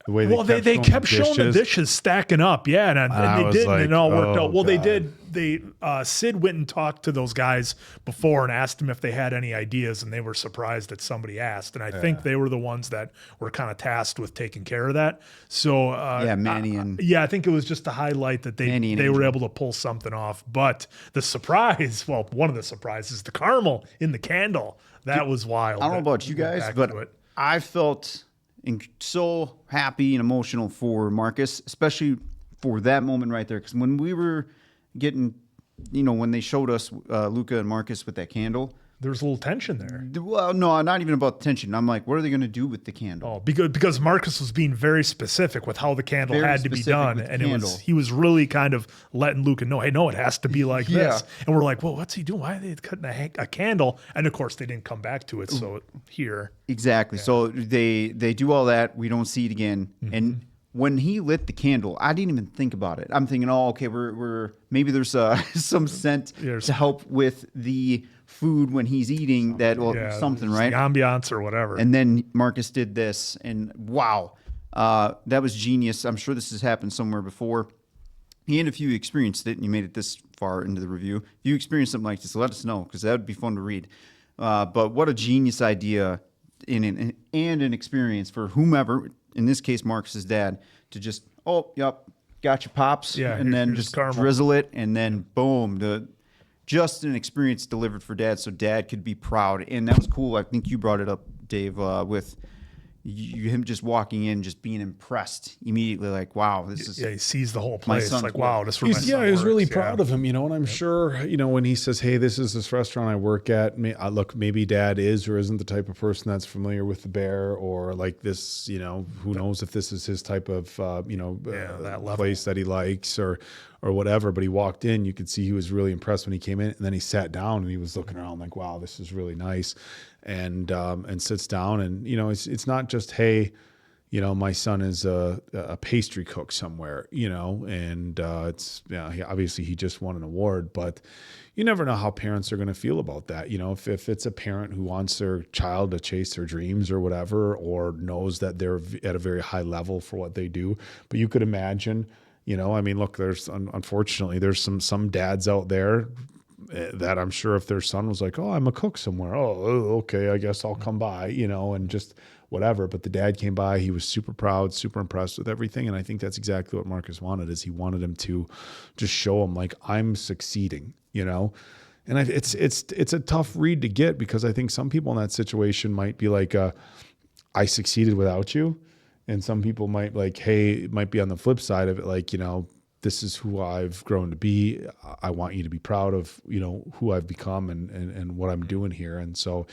The way they kept showing the dishes stacking up, and they didn't, and it all worked out. Well, God. They did. Sid went and talked to those guys before and asked them if they had any ideas, and they were surprised that somebody asked. And I think they were the ones that were kind of tasked with taking care of that. So Manny and I think it was just to highlight that they were able to pull something off. But the surprise, one of the surprises, the caramel in the candle, that was wild. I don't know about you guys, but I felt so happy and emotional for Marcus, especially for that moment right there. Because when we were getting, when they showed us Luca and Marcus with that candle, there was a little tension there. Well, no, not even about the tension. I'm like, what are they going to do with the candle? Oh, because Marcus was being very specific with how the candle had to be done, and he was really kind of letting Luca know, hey, no, it has to be like this. And we're like, well, what's he doing? Why are they cutting a candle? And of course, they didn't come back to it. So here, exactly. Yeah. So they do all that. We don't see it again, and when he lit the candle, I didn't even think about it. I'm thinking, oh, okay, we're maybe there's some scent to help with the food when he's eating something, right? The ambiance or whatever. And then Marcus did this, and wow, that was genius. I'm sure this has happened somewhere before. And if you experienced it and you made it this far into the review, if you experienced something like this, let us know, because that would be fun to read. But what a genius idea and an experience for whomever, in this case, Marcus's dad, to just, got your pops, and then just drizzle it, and then boom, just an experience delivered for dad, so dad could be proud. And that was cool. I think you brought it up, Dave, with him just walking in, just being impressed immediately, like, wow, this is. Yeah, he sees the whole place, like, wow, this is where my son he was works. really proud of him, and I'm sure, when he says, hey, this is this restaurant I work at, look, maybe dad is or isn't the type of person that's familiar with the bear, or like this, who knows if this is his type of, that place that he likes or whatever. But he walked in, you could see he was really impressed when he came in, and then he sat down and he was looking around like, wow, this is really nice. And sits down, and it's not just, hey, my son is a pastry cook somewhere, and obviously he just won an award, but you never know how parents are going to feel about that. If it's a parent who wants their child to chase their dreams or whatever, or knows that they're at a very high level for what they do, but you could imagine, look, there's unfortunately there's some dads out there that I'm sure if their son was like, oh, I'm a cook somewhere. Oh, okay, I guess I'll come by, and just whatever. But the dad came by. He was super proud, super impressed with everything. And I think that's exactly what Marcus wanted, is he wanted him to just show him like, I'm succeeding, And it's a tough read to get, because I think some people in that situation might be like, I succeeded without you. And some people might might be on the flip side of it. Like, this is who I've grown to be. I want you to be proud of, who I've become and what I'm doing here. And so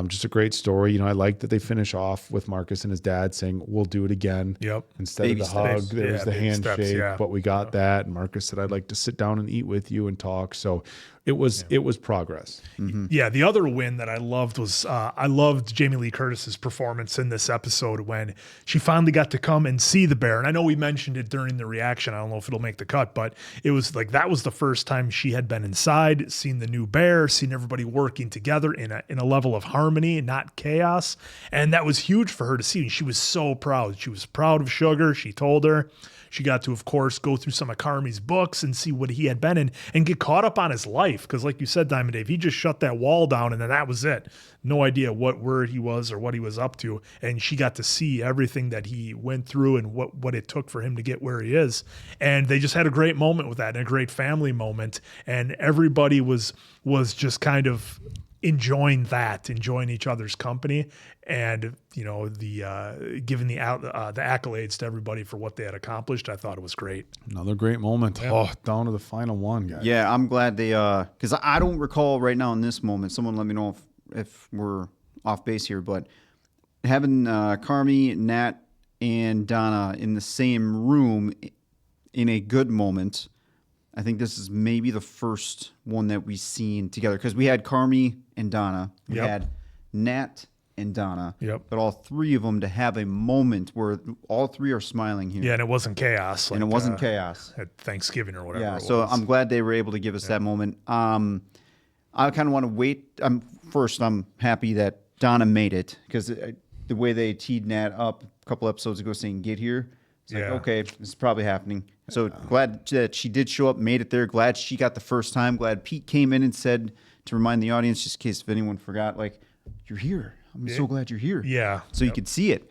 just a great story. I like that they finish off with Marcus and his dad saying, we'll do it again. Yep. Instead Baby of the hug, steps. there was the Baby steps, handshake, but we got that. And Marcus said, I'd like to sit down and eat with you and talk. So it was progress. Mm-hmm. Yeah, the other win that I loved was I loved Jamie Lee Curtis's performance in this episode when she finally got to come and see the bear. And I know we mentioned it during the reaction. I don't know if it'll make the cut, but it was like that was the first time she had been inside, seen the new bear, seen everybody working together in a level of harmony, not chaos. And that was huge for her to see. And she was so proud. She was proud of Sugar. She told her. She got to, of course, go through some of Carmy's books and see what he had been in and get caught up on his life. Because like you said, Diamond Dave, he just shut that wall down and then that was it. No idea what word he was or what he was up to. And she got to see everything that he went through and what it took for him to get where he is. And they just had a great moment with that and a great family moment. And everybody was just kind of enjoying each other's company, and the giving the accolades to everybody for what they had accomplished. I thought it was great. Another great moment. Yeah. Oh, down to the final one, guys. Yeah, I'm glad they because I don't recall right now in this moment. Someone let me know if we're off base here, but having Carmy, Nat, and Donna in the same room in a good moment. I think this is maybe the first one that we've seen together, because we had Carmy and Donna. We had Nat and Donna. Yep. But all three of them to have a moment where all three are smiling here. Yeah, and it wasn't chaos. And it wasn't chaos. At Thanksgiving or whatever. Yeah, it so was. I'm glad they were able to give us that moment. I kind of want to wait. First, I'm happy that Donna made it, because the way they teed Nat up a couple episodes ago saying, get here. It's like, okay, this is probably happening. So glad that she did show up, made it there. Glad she got the first time. Glad Pete came in and said, to remind the audience, just in case if anyone forgot, like, you're here. I'm so glad you're here. Yeah. So you could see it.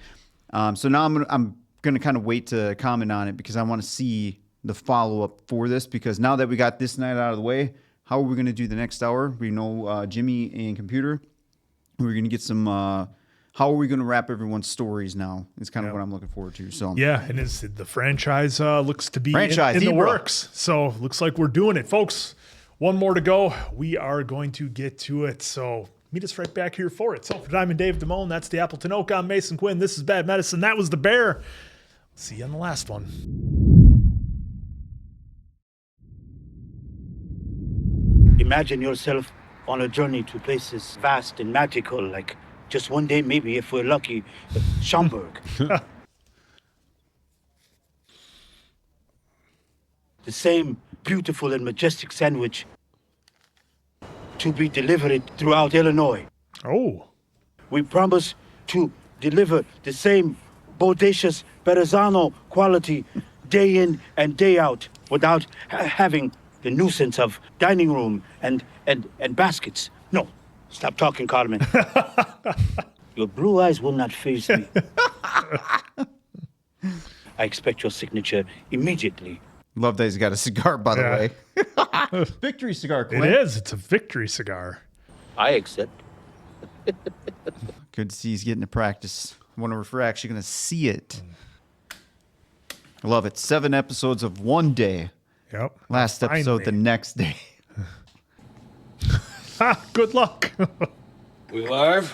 So now I'm gonna kind of wait to comment on it, because I want to see the follow-up for this, because now that we got this night out of the way, how are we going to do the next hour? We know Jimmy and computer. We're going to get some... how are we going to wrap everyone's stories now? It's kind of what I'm looking forward to. So yeah, and the franchise looks to be in the works. So looks like we're doing it, folks. One more to go. We are going to get to it. So meet us right back here for it. So for Diamond Dave Damone, that's the Appleton Oak. I'm Mason Quinn. This is Bad Medicine. That was the Bear. See you on the last one. Imagine yourself on a journey to places vast and magical, like just one day, maybe, if we're lucky, Schaumburg. The same beautiful and majestic sandwich to be delivered throughout Illinois. Oh. We promise to deliver the same bodacious Verrazano quality day in and day out without having the nuisance of dining room and baskets. No, stop talking, Carmen. Your blue eyes will not faze me. I expect your signature immediately. Love that he's got a cigar, by the way. Victory cigar, Quinn. It is. It's a victory cigar. I accept. Good to see he's getting to practice. I wonder if we're actually going to see it. I love it. 7 episodes of one day. Yep. Last episode the next day. Good luck. We live?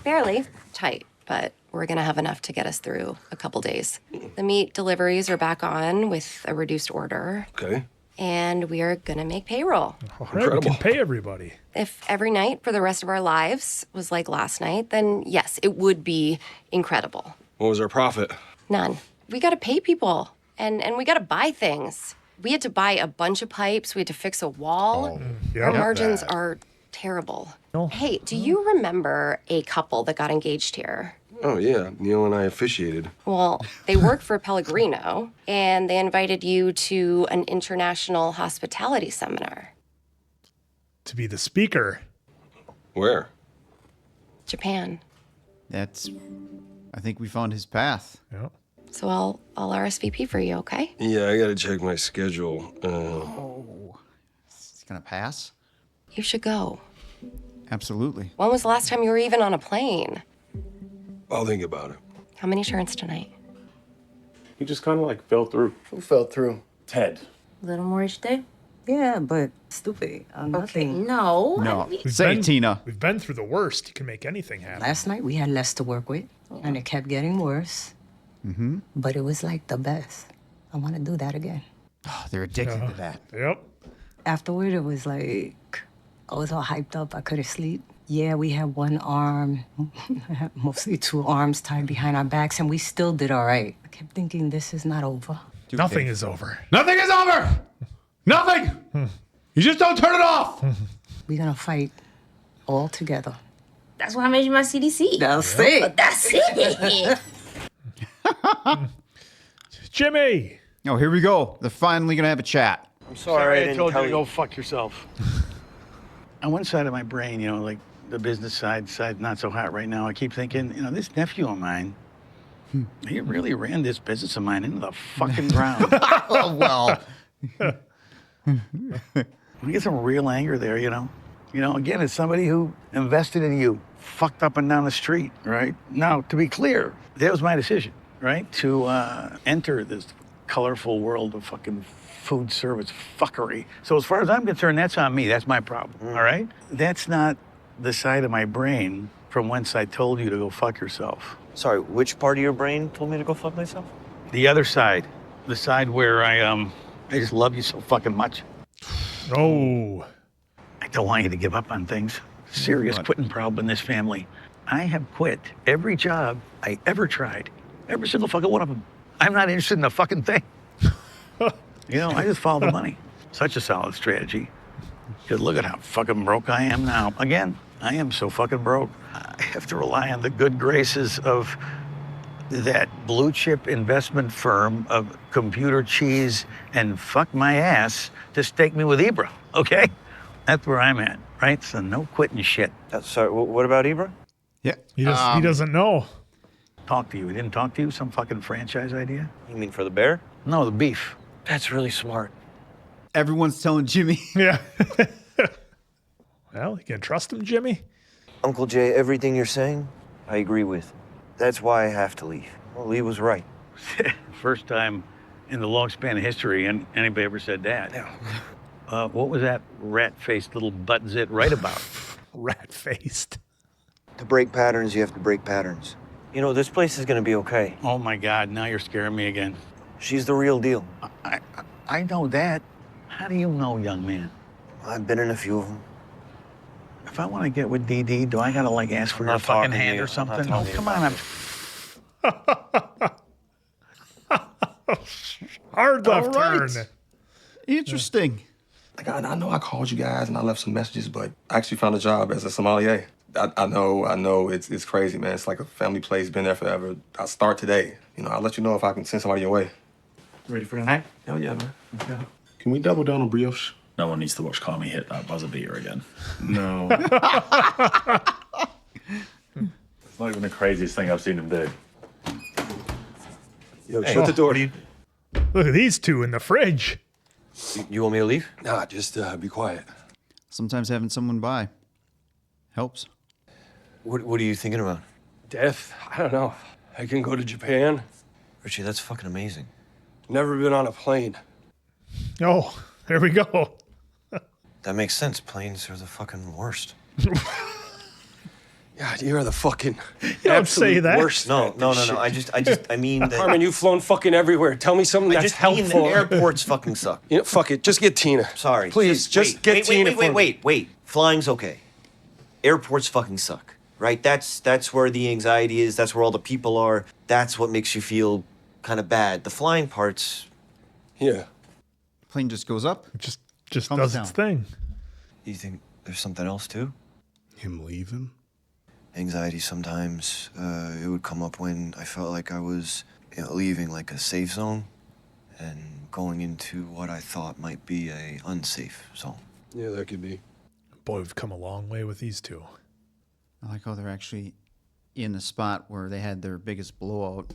Barely tight, but we're going to have enough to get us through a couple days. The meat deliveries are back on with a reduced order. Okay. And we are going to make payroll. All right, we can pay everybody. If every night for the rest of our lives was like last night, then yes, it would be incredible. What was our profit? None. We got to pay people and we got to buy things. We had to buy a bunch of pipes. We had to fix a wall. Our margins are terrible. Hey, do you remember a couple that got engaged here? Oh, yeah. Neil and I officiated. Well, they work for Pellegrino, and they invited you to an international hospitality seminar. To be the speaker. Where? Japan. I think we found his path. Yep. So I'll RSVP for you, okay? Yeah, I gotta check my schedule. It's gonna pass? You should go. Absolutely. When was the last time you were even on a plane? I'll think about it. How many turns tonight? He just kind of like fell through. Who fell through? Ted. A little more each day? Yeah, but stupid. Nothing. No. No. We've Tina. We've been through the worst. You can make anything happen. Last night we had less to work with, and it kept getting worse. Mm-hmm. But it was like the best. I want to do that again. Oh, they're addicted to that. Yep. Afterward, it was like I was all hyped up. I couldn't sleep. Yeah, we had one arm, mostly two arms tied behind our backs, and we still did all right. I kept thinking, this is not over. Nothing is over. Nothing is over. Nothing. You just don't turn it off. We're gonna fight all together. That's why I made you my CDC. That's it. That's it. Jimmy. Oh, here we go. They're finally gonna have a chat. I'm sorry, I told you to go fuck yourself. On one side of my brain, you know, like the business side not so hot right now. I keep thinking, you know, this nephew of mine, he really ran this business of mine into the fucking ground. Oh, well. We get some real anger there, you know. You know, again, it's somebody who invested in you, fucked up and down the street, right? Now, to be clear, that was my decision, right? To enter this colorful world of fucking food service fuckery. So as far as I'm concerned, that's on me. That's my problem, all right? That's not the side of my brain from whence I told you to go fuck yourself. Sorry, which part of your brain told me to go fuck myself? The other side. The side where I just love you so fucking much. Oh. I don't want you to give up on things. Serious quitting problem in this family. I have quit every job I ever tried. Every single fucking one of them. I'm not interested in a fucking thing. You know, I just follow the money. Such a solid strategy. Because look at how fucking broke I am now. Again, I am so fucking broke. I have to rely on the good graces of that blue chip investment firm of computer cheese and fuck my ass to stake me with Ibra, okay? That's where I'm at, right? So no quitting shit. Sorry, what about Ibra? Yeah. He doesn't know. Talk to you. He didn't talk to you? Some fucking franchise idea? You mean for the bear? No, the beef. That's really smart. Everyone's telling Jimmy. Yeah. Well, you can trust him, Jimmy? Uncle Jay, everything you're saying, I agree with. That's why I have to leave. Well, Lee was right. First time in the long span of history anybody ever said that. What was that rat-faced little butt-zit right about? Rat-faced. To break patterns, you have to break patterns. You know, this place is gonna be okay. Oh my God, now you're scaring me again. She's the real deal. I know that. How do you know, young man? I've been in a few of them. If I want to get with DD, do I gotta like ask for your fucking hand or something? Oh, come on. Hard left turn. Interesting. Like, I know I called you guys and I left some messages, but I actually found a job as a sommelier. I know it's crazy, man. It's like a family place, been there forever. I'll start today. You know, I'll let you know if I can send somebody your way. Ready for tonight? Hell yeah, man. Yeah. Can we double down on brioche? No one needs to watch Carmy hit that buzzer beater again. No. It's not even the craziest thing I've seen him do. Yo, shut the door. Look at these two in the fridge. You want me to leave? Nah, just be quiet. Sometimes having someone by helps. What are you thinking about? Death? I don't know. I can go to Japan. Richie, that's fucking amazing. Never been on a plane. Oh, there we go. That makes sense. Planes are the fucking worst. God, you're the fucking don't say that. worst. No. I mean that. Carmen, you've flown fucking everywhere. Tell me something that's helpful. Mean the airports fucking suck. You know, fuck it. Just get Tina. Sorry. Please, just get Tina. Wait. Flying's okay. Airports fucking suck. right? That's where the anxiety is. That's where all the people are. That's what makes you feel kind of bad. The flying parts, yeah. Plane just goes up. Just comes does down. its thing. You think there's something else too? Him leaving? Anxiety sometimes, it would come up when I felt like I was leaving like a safe zone and going into what I thought might be a unsafe zone. Yeah, that could be. Boy, we've come a long way with these two. I like how they're actually in the spot where they had their biggest blowout.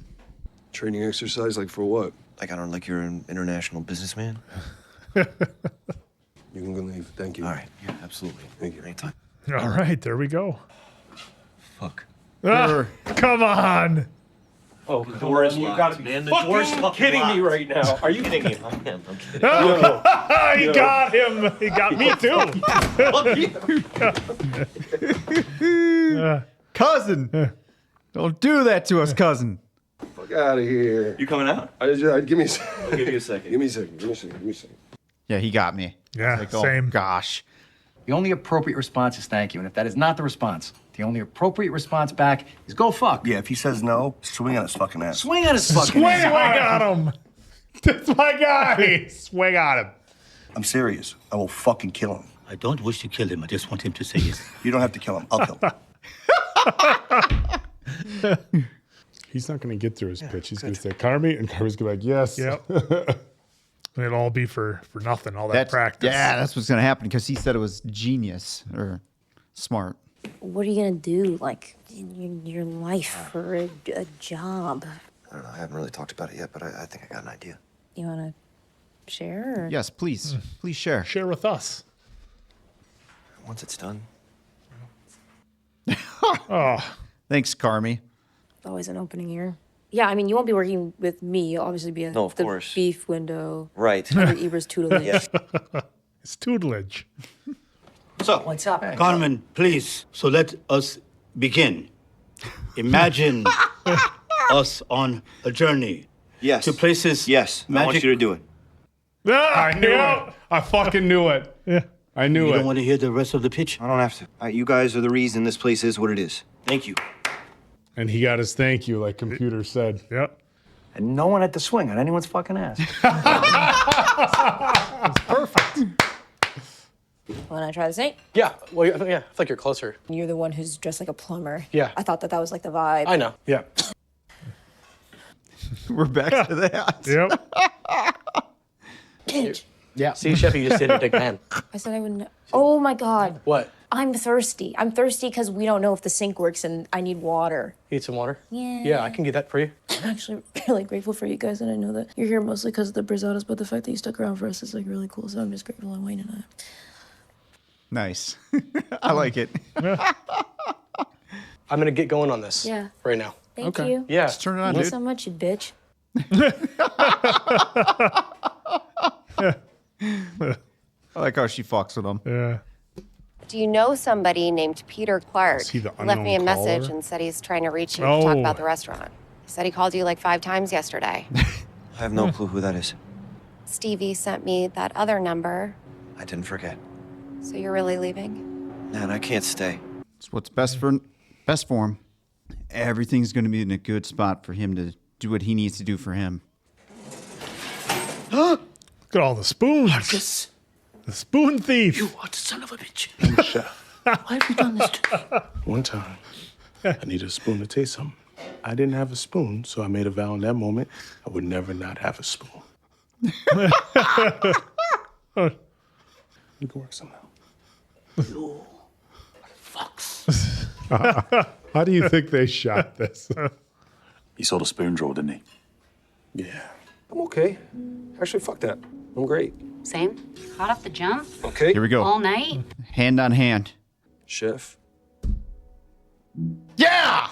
Training exercise, like for what? Like, I don't like you're an international businessman. You can go leave. Thank you. All right. Yeah, absolutely. Thank you. Anytime. All right, there we go. Fuck. Ah, come on. Oh, The door is locked, you gotta be man. The door's fucking fucking kidding me locked. right now. Are you kidding me? I am. I'm kidding. He Yo. got him. He got me too. Cousin! Don't do that to us, cousin. Fuck out of here. You coming out? Give me a second. I'll give you a second. Give me a second. Give me a second. Give me a second. Yeah, he got me. Yeah, Like, oh, same. gosh. The only appropriate response is thank you. And if that is not the response, the only appropriate response back is go fuck. Yeah, if he says no, swing on his fucking ass. Swing on his fucking Swing ass. on him. That's my guy. Swing on him. I'm serious. I will fucking kill him. I don't wish to kill him. I just want him to say yes. You don't have to kill him. I'll kill him. He's not going to get through his pitch. He's going to say, Carmy, and Carmy's going to be like, yes. Yep. It'll all be for nothing, all that practice. Yeah, that's what's going to happen because he said it was genius or smart. What are you gonna do, like, in your life for a job? I don't know. I haven't really talked about it yet, but I think I got an idea. You wanna share? Or? Yes, please. Please share. Share with us. Once it's done. Oh, Thanks, Carmy. Always an opening ear. Yeah, I mean, you won't be working with me. You'll obviously be No, of the course. beef window. Right. Under Eber's tutelage. it's tutelage. So, What's up? Carmen, please. So let us begin. Imagine us on a journey. Yes. To places. Yes. I want you to do it. Ah, I knew it. I fucking knew it. Yeah. I knew You it. don't want to hear the rest of the pitch? I don't have to. You guys are the reason this place is what it is. Thank you. And he got his thank you, like computer said. Yep. And no one had to swing on anyone's fucking ass. Perfect. Wanna try the snake? Yeah, well, yeah, I feel like you're closer. You're the one who's dressed like a plumber. Yeah. I thought that was like the vibe. I know. Yeah. We're back to that. Yep. Yeah. See, Chef, you just did it again. I said I wouldn't. Oh my God. What? I'm thirsty. I'm thirsty because we don't know if the sink works and I need water. Need some water? Yeah. Yeah, I can get that for you. I'm actually really grateful for you guys, and I know that you're here mostly because of the brisadas, but the fact that you stuck around for us is like really cool. So I'm just grateful I'm waiting on it. Nice. I like it. I'm gonna get going on this. Yeah. Right now. Thank you. Yeah. Just turn it on, Thank you dude. so much, you bitch. I like how she fucks with him. Yeah. Do you know somebody named Peter Clark? Is he the He left me a unknown message caller? and said he's trying to reach you to talk Oh. about the restaurant. He said he called you like 5 times yesterday. I have no clue who that is. Stevie sent me that other number. I didn't forget. So you're really leaving? Man, I can't stay. It's what's best for him. Everything's going to be in a good spot for him to do what he needs to do for him. Look at all the spoons. Marcus, The spoon thief. you are the son of a bitch. Chef, Why have you done this to me? one time, I needed a spoon to taste something. I didn't have a spoon, so I made a vow in that moment I would never not have a spoon. You can work somehow. You fucks. How do you think they shot this? He sold a spoon drawer, didn't he? Yeah. I'm okay. Actually, fuck that. I'm great. Same. Hot off the jump. Okay. Here we go. All night. Hand on hand. Chef. Yeah!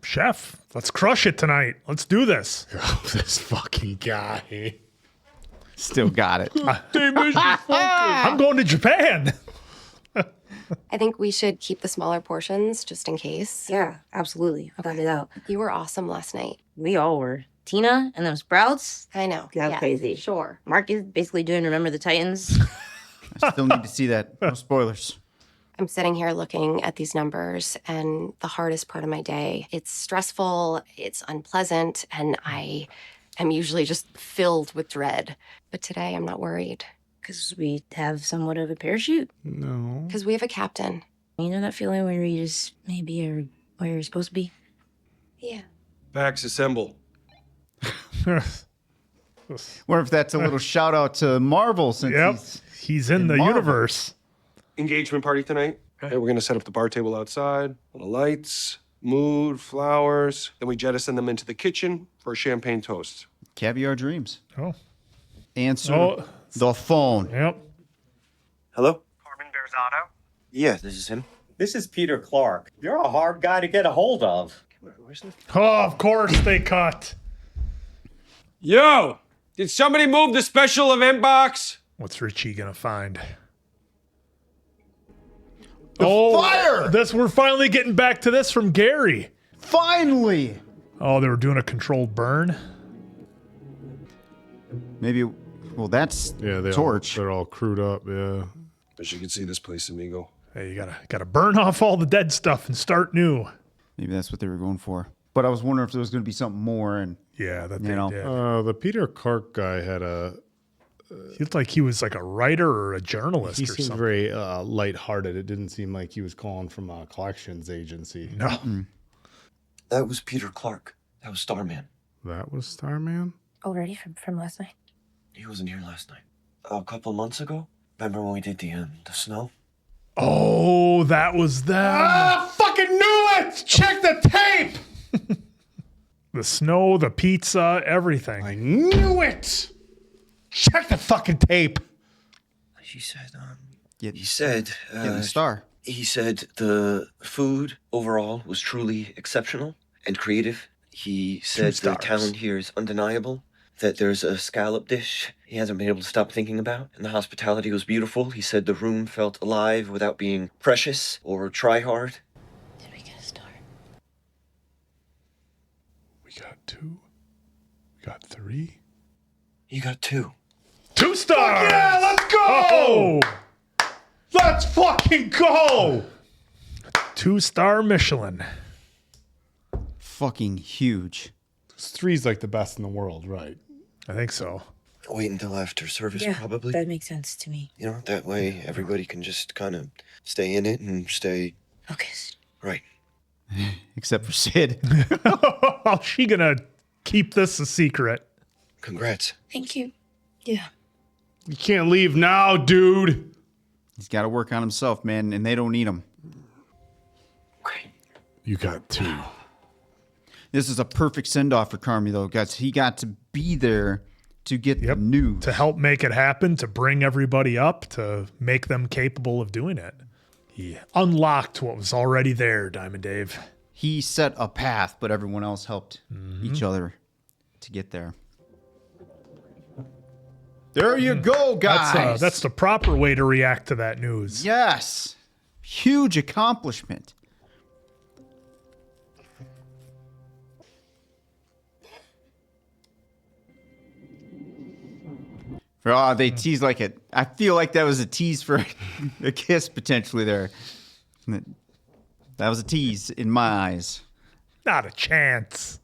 Chef, let's crush it tonight. Let's do this. Oh, this fucking guy. Still got it. I'm going to Japan. I think we should keep the smaller portions just in case. Yeah, absolutely. I got it out. You were awesome last night. We all were. Tina and those sprouts. I know. That's Yeah, crazy. Sure. Mark is basically doing Remember the Titans. I still need to see that. No spoilers. I'm sitting here looking at these numbers, and the hardest part of my day, it's stressful, it's unpleasant, and I am usually just filled with dread. But today I'm not worried. Because we have somewhat of a parachute. No. Because we have a captain. You know that feeling where you just maybe are where you're supposed to be? Yeah. Backs assemble. Wonder if that's a little shout out to Marvel since he's in the Marvel. universe. Engagement party tonight. Okay, we're gonna set up the bar table outside, little lights, mood, flowers. Then we jettison them into the kitchen for a champagne toast. Caviar dreams. Oh. Answer the phone. Yep. Hello? Carmen Berzado? Yeah, this is him. This is Peter Clark. You're a hard guy to get a hold of. Where's this? Oh, of course they cut. Yo! Did somebody move the special event box? What's Richie gonna find? Fire! We're finally getting back to this from Gary. Finally! Oh, they were doing a controlled burn? Maybe, well, that's they Torch. They're all crewed up, yeah. Wish you could see this place, amigo. Hey, you gotta burn off all the dead stuff and start new. Maybe that's what they were going for. But I was wondering if there was going to be something more. And yeah, that you they know. did. The Peter Clark guy had He looked like he was like a writer or a journalist he or seemed something. very lighthearted. It didn't seem like he was calling from a collections agency. No. That was Peter Clark. That was Starman. That was Starman? Already from last night? He wasn't here last night. A couple months ago. Remember when we did the snow? Oh, that was them. Ah, fucking knew it! Check the tape! The snow, the pizza, everything. I knew it! Check the fucking tape. She said, he said, getting a star. He said the food overall was truly exceptional and creative. He said the talent here is undeniable, that there's a scallop dish he hasn't been able to stop thinking about, and the hospitality was beautiful. He said the room felt alive without being precious or try hard. Did we get a star? We got 2. We got 3. You got 2. 2 stars! Fuck yeah, let's go! Oh! Let's fucking go! 2-star Michelin. Fucking huge. 3's like the best in the world, right? I think so. Wait until after service, Yeah, probably. that makes sense to me. You know, that way everybody can just kind of stay in it and stay Focused. right. Except for Sid. How's she gonna keep this a secret? Congrats. Thank you. Yeah. You can't leave now, dude. He's got to work on himself, man, and they don't need him. You got 2. This is a perfect send-off for Carmy, though, guys. He got to be there to get the news. To help make it happen, to bring everybody up, to make them capable of doing it. He unlocked what was already there, Diamond Dave. He set a path, but everyone else helped each other to get there. There you go, guys. That's the proper way to react to that news. Yes. Huge accomplishment. Oh, they tease like it. I feel like that was a tease for a kiss potentially there. That was a tease in my eyes. Not a chance.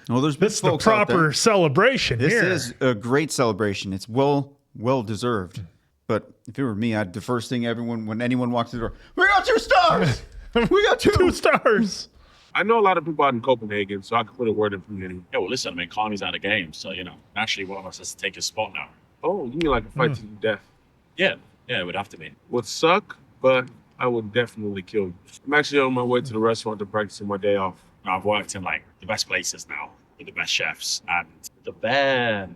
Well, there's This is the folks out there. proper celebration This here. is a great celebration. It's well deserved. But if it were me, the first thing when anyone walks through the door, we got 2 stars. We got 2 stars. I know a lot of people out in Copenhagen, so I can put a word in for you. Yeah, well, listen, I mean, Carmy's out of game, so, naturally one of us has to take his spot now. Oh, you mean like a fight to the death? Yeah, it would have to be. Would suck, but I would definitely kill you. I'm actually on my way to the restaurant to practice my day off. I've worked in, the best places now, with the best chefs, and the bear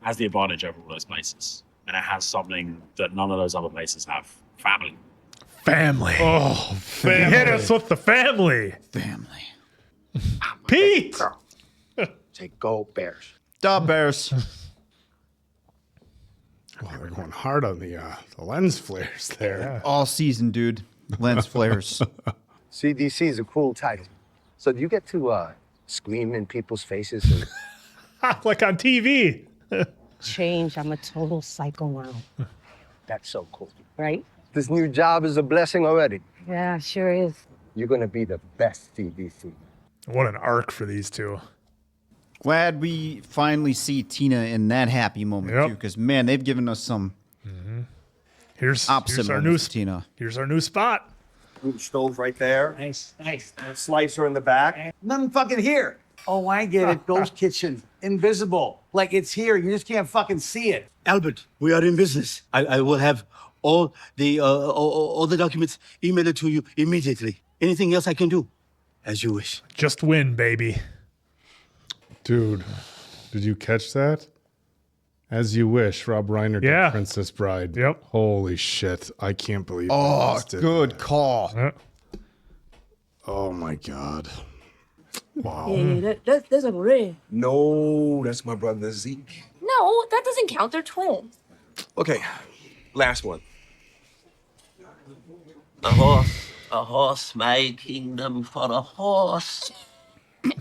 has the advantage over all those places. And it has something that none of those other places have. Family. Family. Oh, family. Hit us with the family. Family. Pete! Say go Bears. Duh, Bears. Well, they're going hard on the lens flares there. All season, dude. Lens flares. CDC is a cool title. So do you get to scream in people's faces? And... Like on TV. Change. I'm a total psycho now. That's so cool. Right? This new job is a blessing already. Yeah, sure is. You're gonna be the best CDC. What an arc for these two. Glad we finally see Tina in that happy moment too, because man, they've given us some Here's opposite our moments with Tina. Here's our new spot. Food stove right there. Nice. Slicer in the back. Nothing fucking here. Oh, I get it. Ghost kitchen. Invisible. Like it's here. You just can't fucking see it. Albert, we are in business. I will have all the documents emailed to you immediately. Anything else I can do? As you wish. Just win, baby. Dude, did you catch that? As you wish, Rob Reiner did Princess Bride. Yep. Holy shit. I can't believe they Oh, lost it. good call. Oh my God. Wow. Yeah, that's like Ray. No, that's my brother Zeke. No, that doesn't count. They're twins. Okay, last one. A horse, my kingdom for a horse.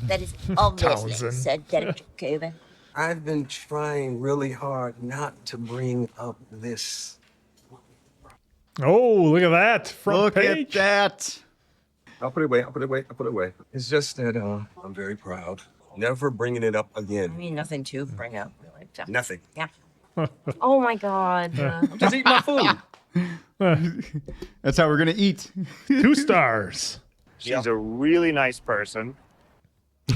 That is obviously Townsend. said. Get it, okay then. I've been trying really hard not to bring up this. Oh, look at that. Front page. that. I'll put it away. It's just that I'm very proud. Never bringing it up I again. mean, nothing to bring up, really. So- Nothing. Yeah. Oh my God. Just eat my food. That's how we're gonna eat. 2 stars. She's a really nice person.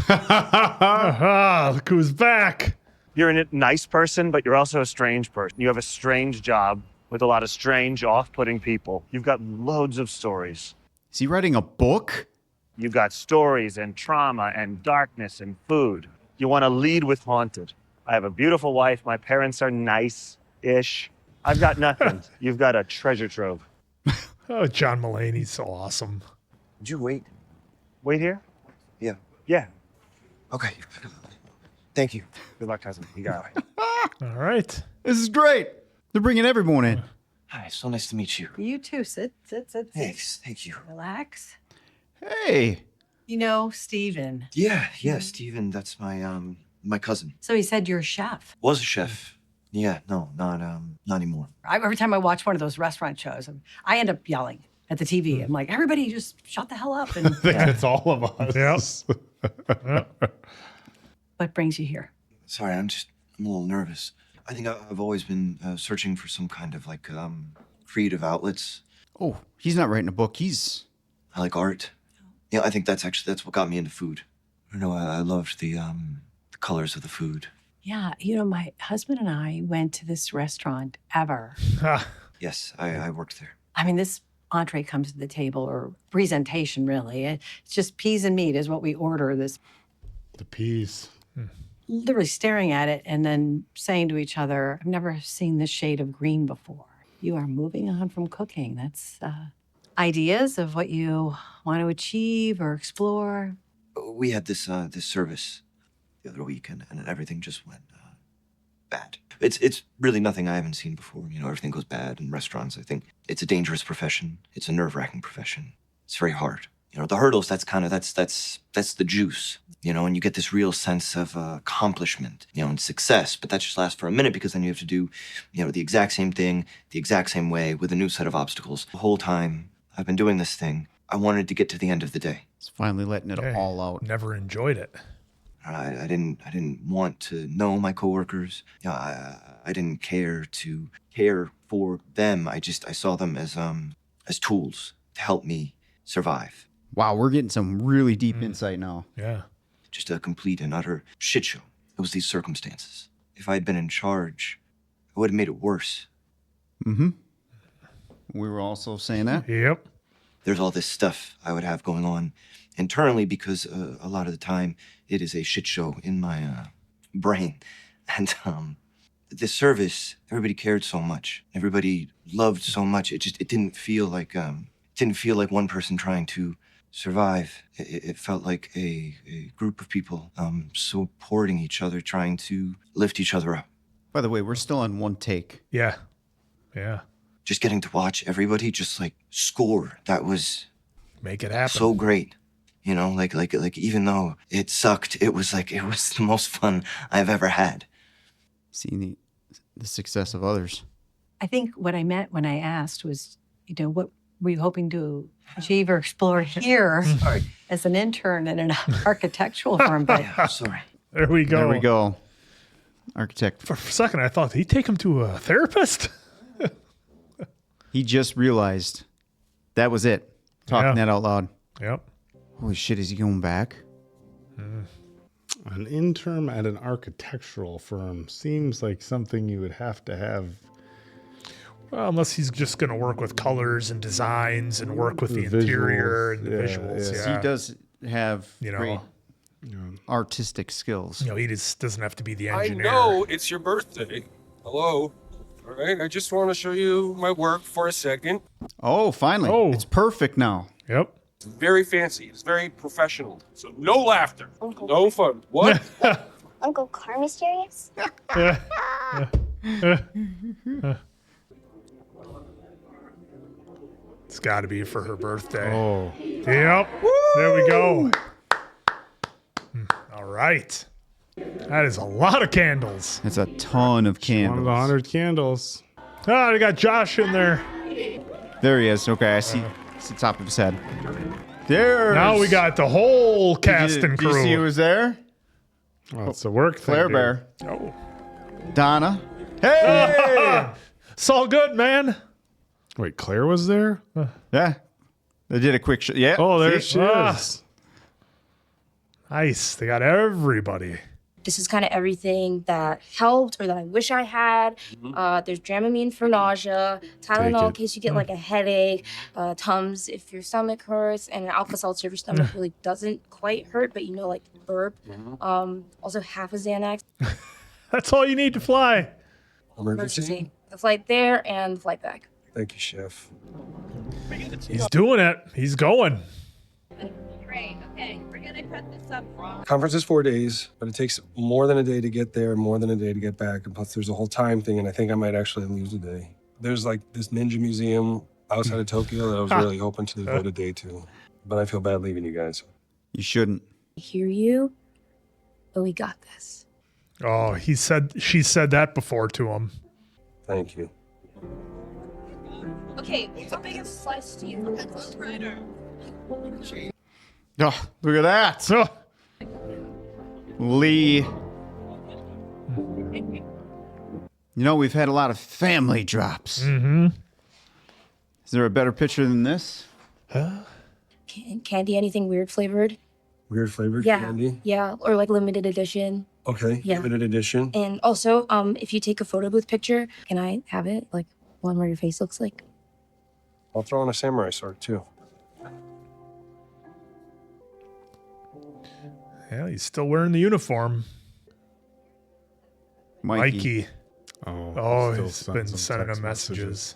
Aha, look who's back. You're a nice person, but you're also a strange person. You have a strange job with a lot of strange, off-putting people. You've got loads of stories. Is he writing a book? You've got stories and trauma and darkness and food. You want to lead with haunted. I have a beautiful wife. My parents are nice-ish. I've got nothing. You've got a treasure trove. Oh, John Mulaney's so awesome. Would you wait? Wait here? Yeah. Yeah. Okay. Thank you. Good luck, cousin. You got it. All right. This is great. They're bringing everyone in. Hi, so nice to meet you. You too. Sit. Thanks. Thank you. Relax. Hey. You know, Steven. Yeah, Steven, that's my cousin. So he said you're a chef. Was a chef. Yeah, no, not anymore. Every time I watch one of those restaurant shows, I end up yelling at the TV. I'm like, everybody just shut the hell up. And I think it's all of us. What brings you here? Sorry, I'm a little nervous. I think I've always been searching for some kind of like creative outlets. Oh, he's not writing a book. I like art. Yeah, I think that's what got me into food. I know I loved the colors of the food. Yeah, my husband and I went to this restaurant ever. Yes, I worked there. I mean, this entree comes to the table, or presentation, really. It's just peas and meat is what we order. This The peas. literally staring at it and then saying to each other, I've never seen this shade of green before. You are moving on from cooking. That's ideas of what you want to achieve or explore. We had this service the other week, and everything just went bad. It's really nothing I haven't seen before. Everything goes bad in restaurants. I think it's a dangerous profession. It's a nerve-wracking profession. It's very hard. The hurdles, that's the juice, and you get this real sense of accomplishment, and success, but that just lasts for a minute because then you have to do, the exact same thing, the exact same way with a new set of obstacles. The whole time I've been doing this thing, I wanted to get to the end of the day. It's finally letting it all out. Never enjoyed it. I didn't want to know my coworkers. I didn't care for them. I saw them as tools to help me survive. Wow, we're getting some really deep insight now. Yeah. Just a complete and utter shit show. It was these circumstances. If I had been in charge, I would have made it worse. Mm-hmm. We were also saying that. Yep. There's all this stuff I would have going on internally because a lot of the time it is a shit show in my brain. And this service, everybody cared so much. Everybody loved so much. It didn't feel like one person trying to survive. It felt like a group of people supporting each other, trying to lift each other up. By the way, we're still on one take. Yeah. Just getting to watch everybody just like score. That was make it happen. So great. Like even though it sucked, it was the most fun I've ever had. Seeing the success of others. I think what I meant when I asked was, what were you hoping to achieve or explore here as an intern in an architectural firm? But Sorry. There we go. There we go. Architect. For a second, I thought, did he take him to a therapist? He just realized that was it. Talking that out loud. Yep. Holy shit, is he going back? An intern at an architectural firm seems like something you would have to have. Well, unless he's just going to work with colors and designs and work with the interior and the visuals. Yeah. He does have great Yeah. artistic skills. He just doesn't have to be the I engineer. know it's your birthday. Hello. All right. I just want to show you my work for a second. Oh, finally. Oh. It's perfect now. Yep. It's very fancy. It's very professional. So no laughter. No fun. What? Uncle Carmy's serious? It's got to be for her birthday. Oh. Yep. There we go. All right. That is a lot of candles. That's a ton of One candles. of the 100 candles. Oh, they got Josh in there. There he is. Okay, I see. It's the top of his head. There. Now we got the whole cast and crew. Did you see who was there? Well, it's a work thing. Claire dude. Bear. Oh. Donna. Hey! It's all good, man. Wait, Claire was there? Yeah. They did a quick show. Yeah. Oh, there see? she is. Nice. They got everybody. This is kind of everything that helped or that I wish I had. There's Dramamine for nausea, Tylenol in case you get like a headache, Tums if your stomach hurts, and an Alka-Seltzer if your stomach really doesn't quite hurt, but like burp. Also half a Xanax. That's all you need to fly. Emergency. The flight there and the flight back. Thank you, Chef. He's doing it. He's going. Great. Okay, we're gonna cut this up wrong. Conference is 4 days, but it takes more than a day to get there, more than a day to get back. And plus, there's a whole time thing, and I think I might actually lose a day. There's like this ninja museum outside of Tokyo that I was really hoping to devote a day to. But I feel bad leaving you guys. You shouldn't. I hear you, but we got this. Oh, she said that before to him. Thank you. Okay, how big of a slice do you want? Oh, look at that. Lee. We've had a lot of family drops. Mm-hmm. Is there a better picture than this? Candy, anything weird flavored? Weird flavored Yeah. candy. Yeah, or like limited edition. Okay. Yeah. Limited edition. And also, if you take a photo booth picture, can I have it? Like one where your face looks like? I'll throw in a samurai sword too. Yeah, he's still wearing the uniform. Mikey. Oh, still he's sent been some sending text him messages.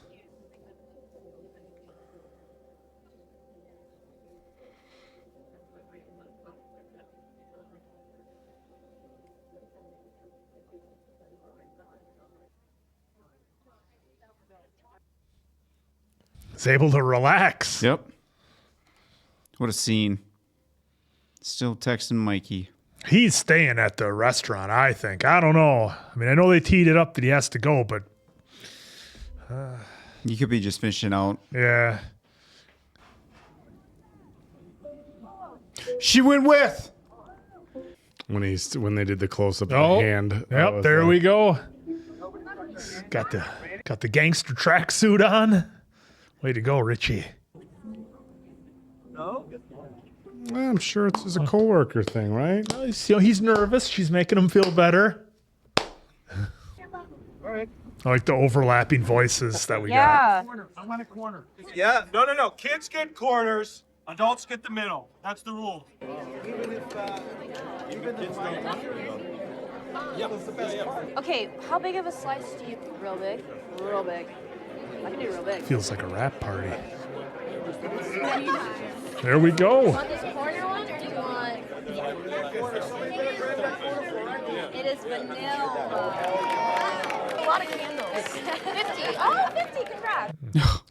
He's able to relax. Yep. What a scene. Still texting Mikey. He's staying at the restaurant, I think. I don't know. I mean, I know they teed it up that he has to go, but He could be just fishing out. yeah. She went with. When they did the close up of Oh, the hand. Yep, there we go. Got the gangster tracksuit on. Way to go, Richie. I'm sure it's just a coworker thing, right? Well, he's nervous. She's making him feel better. I like the overlapping voices that we got. I want a corner. Yeah. No. Kids get corners. Adults get the middle. That's the rule. Okay, how big of a slice do you? Real big. Real big. I can do real big. Feels like a rap party. There we go. Want this corner one or do you want? It is vanilla. A lot of candles. 50. Oh, 50. Congrats.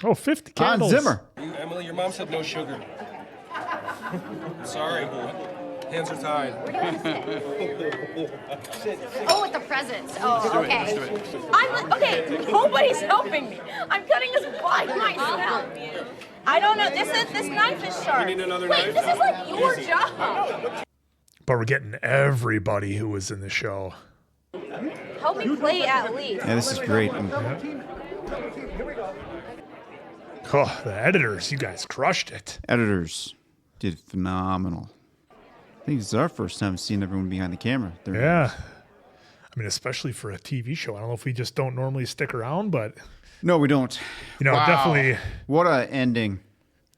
Oh, 50 candles. Hans Zimmer. Emily, your mom said no sugar. Sorry. Hands are tied. Oh, with the presents. Oh, okay. Okay, nobody's helping me. I'm cutting this by myself. I don't know. This knife is sharp. You need another Wait, knife? this is like your job. But we're getting everybody who was in the show. Help me play at least. Yeah, this is great. Oh, the editors, you guys crushed it. Editors did phenomenal. I think this is our first time seeing everyone behind the camera. Yeah. I mean, especially for a TV show. I don't know if we just don't normally stick around, but... No, we don't. Wow. Definitely... What a ending.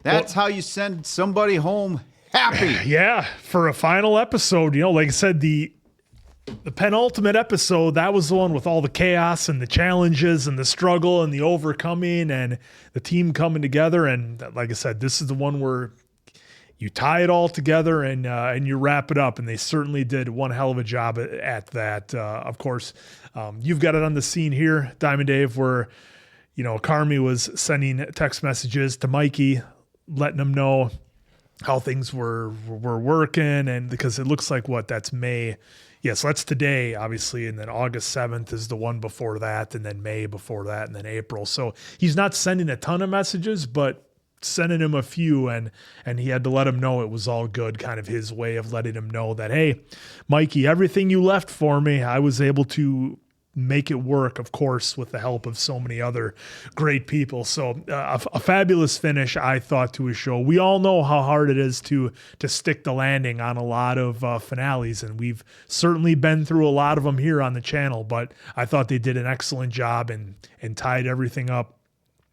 That's how you send somebody home happy. Yeah, for a final episode, like I said, the penultimate episode, that was the one with all the chaos and the challenges and the struggle and the overcoming and the team coming together. And like I said, this is the one where you tie it all together and you wrap it up. And they certainly did one hell of a job at that. Of course, you've got it on the scene here, Diamond Dave, where, Carmy was sending text messages to Mikey, letting him know how things were working. And because it looks like that's May. Yeah, so that's today, obviously, and then August 7th is the one before that, and then May before that, and then April. So he's not sending a ton of messages, but sending him a few, and he had to let him know it was all good, kind of his way of letting him know that, hey, Mikey, everything you left for me, I was able to make it work, of course, with the help of so many other great people. So a fabulous finish, I thought, to a show. We all know how hard it is to stick the landing on a lot of finales, and we've certainly been through a lot of them here on the channel, but I thought they did an excellent job and tied everything up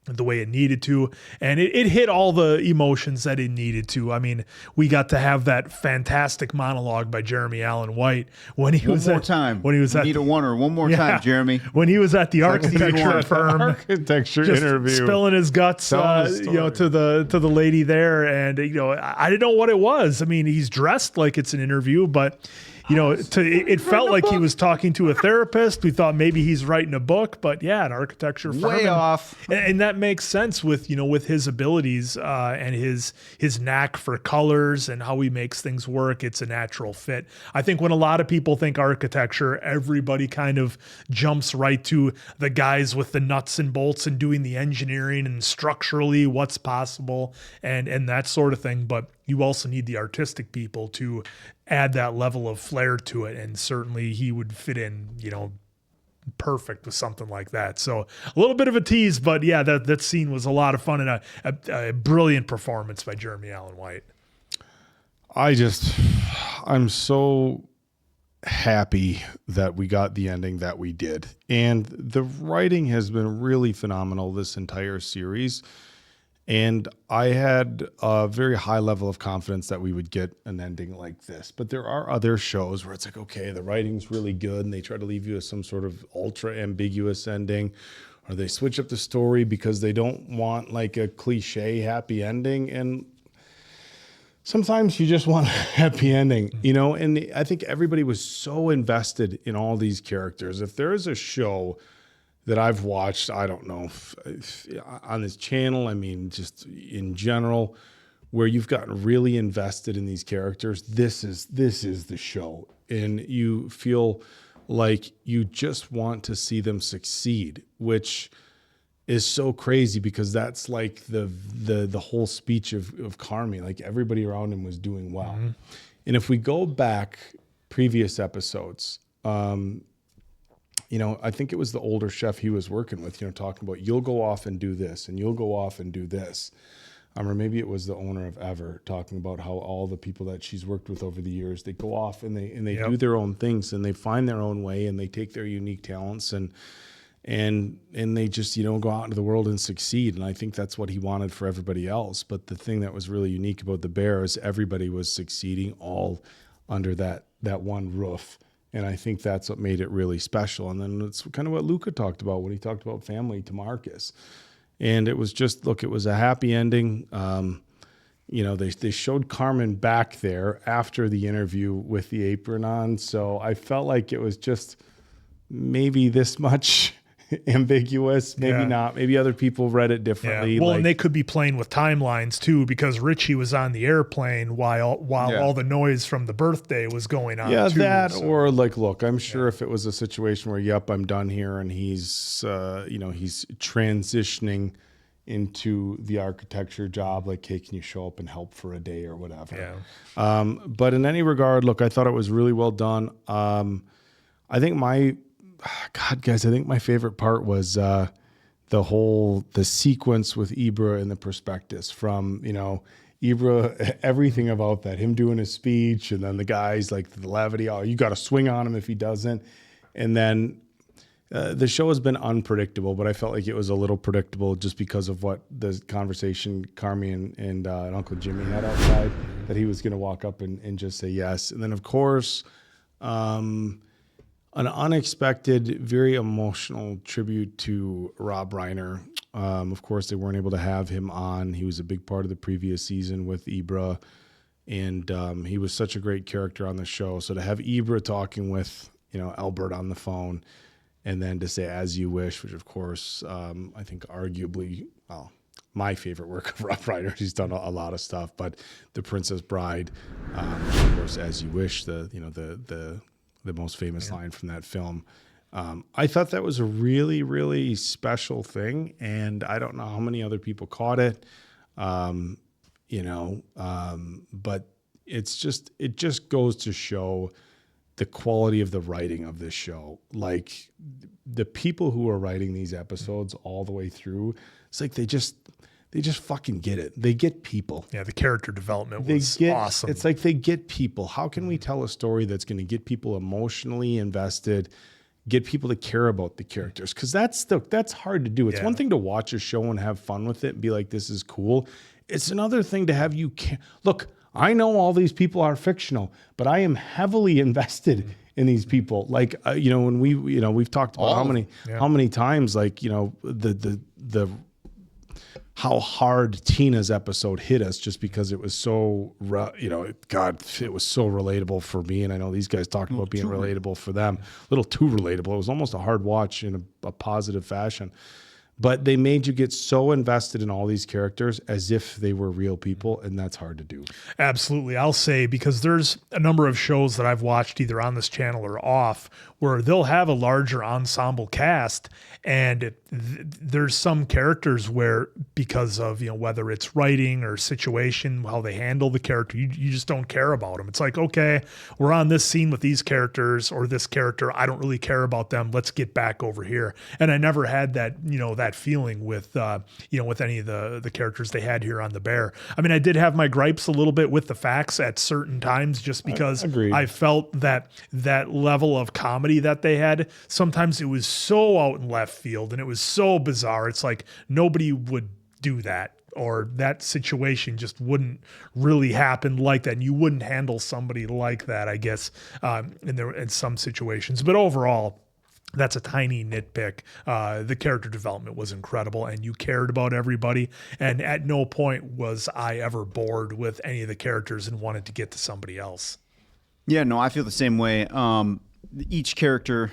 the way it needed to, and it hit all the emotions that it needed to. I mean, we got to have that fantastic monologue by Jeremy Allen White when he was at one more time, Jeremy. When he was at the architecture firm, architecture interview, spilling his guts, to the lady there, and I didn't know what it was. I mean, he's dressed like it's an interview, but. It felt like he was talking to a therapist. We thought maybe he's writing a book, but yeah, an architecture firm. Way off. And that makes sense with his abilities and his knack for colors and how he makes things work. It's a natural fit. I think when a lot of people think architecture, everybody kind of jumps right to the guys with the nuts and bolts and doing the engineering and structurally what's possible and that sort of thing. But you also need the artistic people to add that level of flair to it. And certainly he would fit in, perfect with something like that. So a little bit of a tease, but yeah, that scene was a lot of fun and a brilliant performance by Jeremy Allen White. I'm so happy that we got the ending that we did. And the writing has been really phenomenal this entire series. And I had a very high level of confidence that we would get an ending like this. But there are other shows where it's like, okay, the writing's really good and they try to leave you with some sort of ultra ambiguous ending, or they switch up the story because they don't want like a cliche happy ending. And sometimes you just want a happy ending, and I think everybody was so invested in all these characters. If there is a show that I've watched, I don't know, on this channel, I mean, just in general, where you've gotten really invested in these characters, this is the show. And you feel like you just want to see them succeed, which is so crazy because that's like the whole speech of Carmy. Like everybody around him was doing well. Mm-hmm. And if we go back previous episodes, I think it was the older chef he was working with, talking about you'll go off and do this and you'll go off and do this. Or maybe it was the owner of Ever talking about how all the people that she's worked with over the years, they go off and they do their own things and they find their own way and they take their unique talents and they just, go out into the world and succeed. And I think that's what he wanted for everybody else. But the thing that was really unique about the Bear is everybody was succeeding all under that one roof. And I think that's what made it really special. And then it's kind of what Luca talked about when he talked about family to Marcus. And it was just, look, it was a happy ending. They showed Carmen back there after the interview with the apron on. So I felt like it was just maybe this much ambiguous. Maybe Yeah. not. Maybe other people read it differently. Yeah. Well, like, and they could be playing with timelines too, because Richie was on the airplane while all the noise from the birthday was going on. yeah, too, that so. or like, look, I'm sure if it was a situation where, yep, I'm done here, and he's, he's transitioning into the architecture job, like, hey, can you show up and help for a day or whatever? Yeah. But in any regard, look, I thought it was really well done. I think my favorite part was the sequence with Ibra and the prospectus from, Ibra, everything about that, him doing his speech, and then the guys like the levity, oh, you got to swing on him if he doesn't. And then the show has been unpredictable, but I felt like it was a little predictable just because of what the conversation Carmy and Uncle Jimmy had outside, that he was going to walk up and just say yes. And then, of course, an unexpected, very emotional tribute to Rob Reiner. Of course, they weren't able to have him on. He was a big part of the previous season with Ibra, and he was such a great character on the show. So to have Ibra talking with, Albert on the phone, and then to say "As You Wish," which of course I think arguably, my favorite work of Rob Reiner. He's done a lot of stuff, but The Princess Bride, of course, "As You Wish," the most famous line from that film. I thought that was a really, really special thing, and I don't know how many other people caught it, but it just goes to show the quality of the writing of this show. Like, the people who are writing these episodes all the way through, it's like they just fucking get it. They get people. Yeah, the character development was awesome. It's like they get people. How can we tell a story that's going to get people emotionally invested, get people to care about the characters? Because that's hard to do. It's one thing to watch a show and have fun with it and be like, this is cool. It's another thing to have you look, I know all these people are fictional, but I am heavily invested in these people. Like, when we've talked about how many times, like, the how hard Tina's episode hit us just because it was so, it was so relatable for me. And I know these guys talked about being relatable for them. A little too relatable. It was almost a hard watch in a positive fashion. But they made you get so invested in all these characters as if they were real people, and that's hard to do. Absolutely. I'll say, because there's a number of shows that I've watched either on this channel or off where they'll have a larger ensemble cast, and there's some characters where, because of, whether it's writing or situation, how they handle the character, you just don't care about them. It's like, okay, we're on this scene with these characters, or this character, I don't really care about them. Let's get back over here. And I never had that, that feeling with, with any of the characters they had here on The Bear. I mean, I did have my gripes a little bit with the facts at certain times, just because I felt that level of comedy that they had, sometimes it was so out in left field and it was so bizarre. It's like nobody would do that, or that situation just wouldn't really happen like that. And you wouldn't handle somebody like that, I guess, in some situations. But overall, that's a tiny nitpick. The character development was incredible, and you cared about everybody. And at no point was I ever bored with any of the characters and wanted to get to somebody else. Yeah, no, I feel the same way. Each character,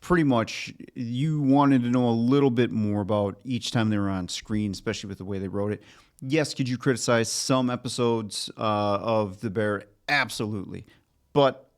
pretty much, you wanted to know a little bit more about each time they were on screen, especially with the way they wrote it. Yes, could you criticize some episodes of The Bear? Absolutely. But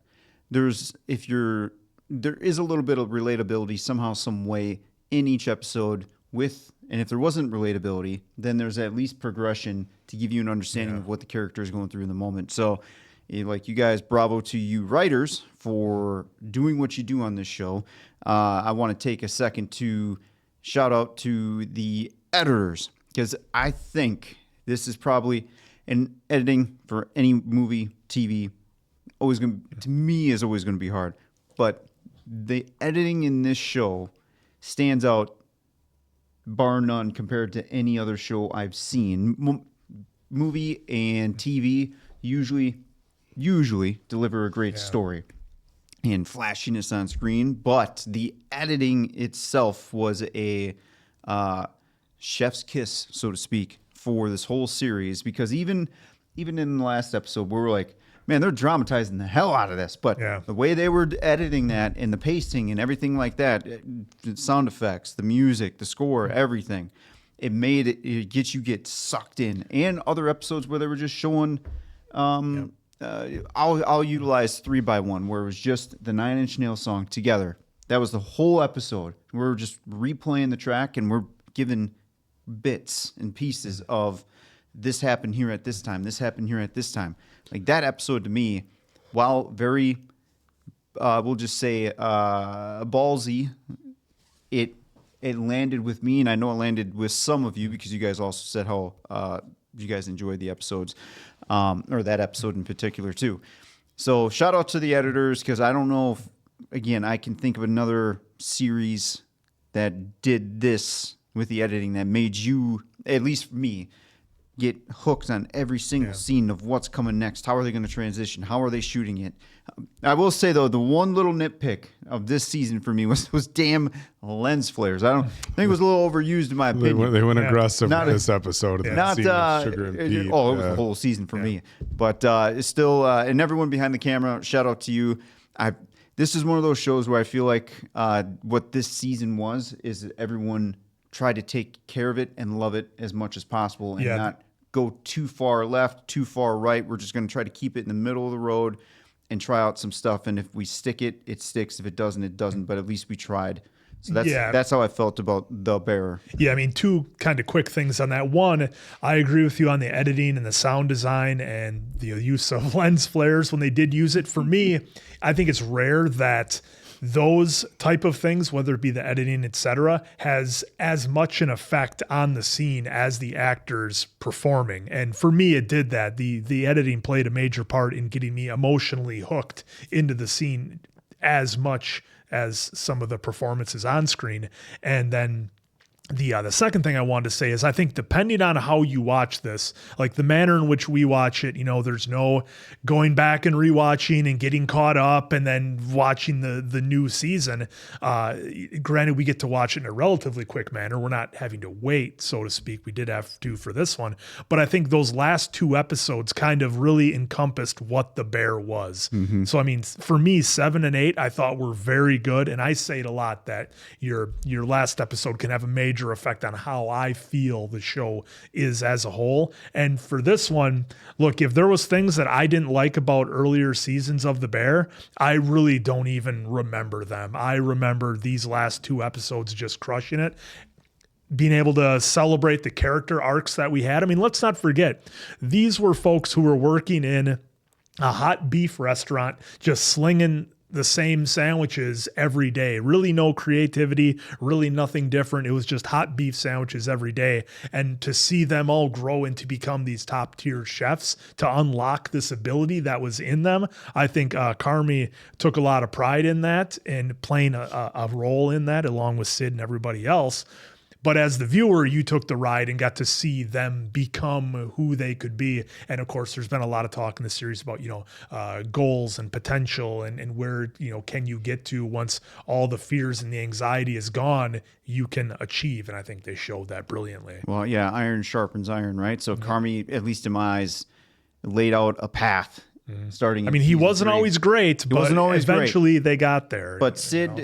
there is a little bit of relatability somehow, some way in each episode and if there wasn't relatability, then there's at least progression to give you an understanding of what the character is going through in the moment. So, like, you guys, bravo to you writers for doing what you do on this show. I want to take a second to shout out to the editors, because I think this is probably, an editing for any movie, TV, to me is always going to be hard. But the editing in this show stands out bar none compared to any other show I've seen. Movie and TV usually deliver a great story and flashiness on screen, but the editing itself was a chef's kiss, so to speak, for this whole series. Because even in the last episode, we were like, man, they're dramatizing the hell out of this. But the way they were editing that and the pacing and everything like that, the sound effects, the music, the score, everything, it made it get sucked in. And other episodes where they were just showing, I'll utilize 3x1, where it was just the Nine Inch Nails song together. That was the whole episode. We're just replaying the track and we're giving bits and pieces of this happened here at this time, this happened here at this time. Like that episode to me, while very, we'll just say ballsy, it landed with me, and I know it landed with some of you because you guys also said how you guys enjoyed the episodes, or that episode in particular too. So shout out to the editors, because I don't know if, again, I can think of another series that did this with the editing that made you, at least me, get hooked on every single scene of what's coming next. How are they going to transition? How are they shooting it? I will say, though, the one little nitpick of this season for me was damn lens flares. I think it was a little overused in my opinion. They went aggressive with this episode. Of Not Sugar and Pete. it was the whole season for me. But it's still, and everyone behind the camera, shout out to you. This is one of those shows where I feel like what this season is that everyone tried to take care of it and love it as much as possible, and not go too far left, too far right. We're just going to try to keep it in the middle of the road and try out some stuff. And if we stick it, it sticks. If it doesn't, it doesn't. But at least we tried. So that's how I felt about The Bear. Yeah, I mean, two kind of quick things on that. One, I agree with you on the editing and the sound design and the use of lens flares when they did use it. For me, I think it's rare that those type of things, whether it be the editing, etc., has as much an effect on the scene as the actors performing. And for me, it did that. The editing played a major part in getting me emotionally hooked into the scene as much as some of the performances on screen. And then the second thing I wanted to say is I think depending on how you watch this, like the manner in which we watch it, there's no going back and rewatching and getting caught up and then watching the new season. Granted, we get to watch it in a relatively quick manner. We're not having to wait, so to speak. We did have to for this one. But I think those last two episodes kind of really encompassed what The Bear was. Mm-hmm. So, I mean, for me, 7 and 8, I thought were very good. And I say it a lot that your last episode can have a major effect on how I feel the show is as a whole. And for this one, look, if there was things that I didn't like about earlier seasons of The Bear, I really don't even remember them. I remember these last two episodes just crushing it. Being able to celebrate the character arcs that we had. I mean, let's not forget, these were folks who were working in a hot beef restaurant, just slinging the same sandwiches every day. Really no creativity, really nothing different. It was just hot beef sandwiches every day. And to see them all grow and to become these top tier chefs, to unlock this ability that was in them, I think Carmy took a lot of pride in that and playing a role in that along with Sid and everybody else. But as the viewer, you took the ride and got to see them become who they could be. And of course, there's been a lot of talk in the series about, goals and potential and where, can you get to once all the fears and the anxiety is gone, you can achieve. And I think they showed that brilliantly. Well, yeah, iron sharpens iron, right? So Carmy, at least in my eyes, laid out a path. Starting. I mean, he wasn't always great, but eventually they got there. But Sid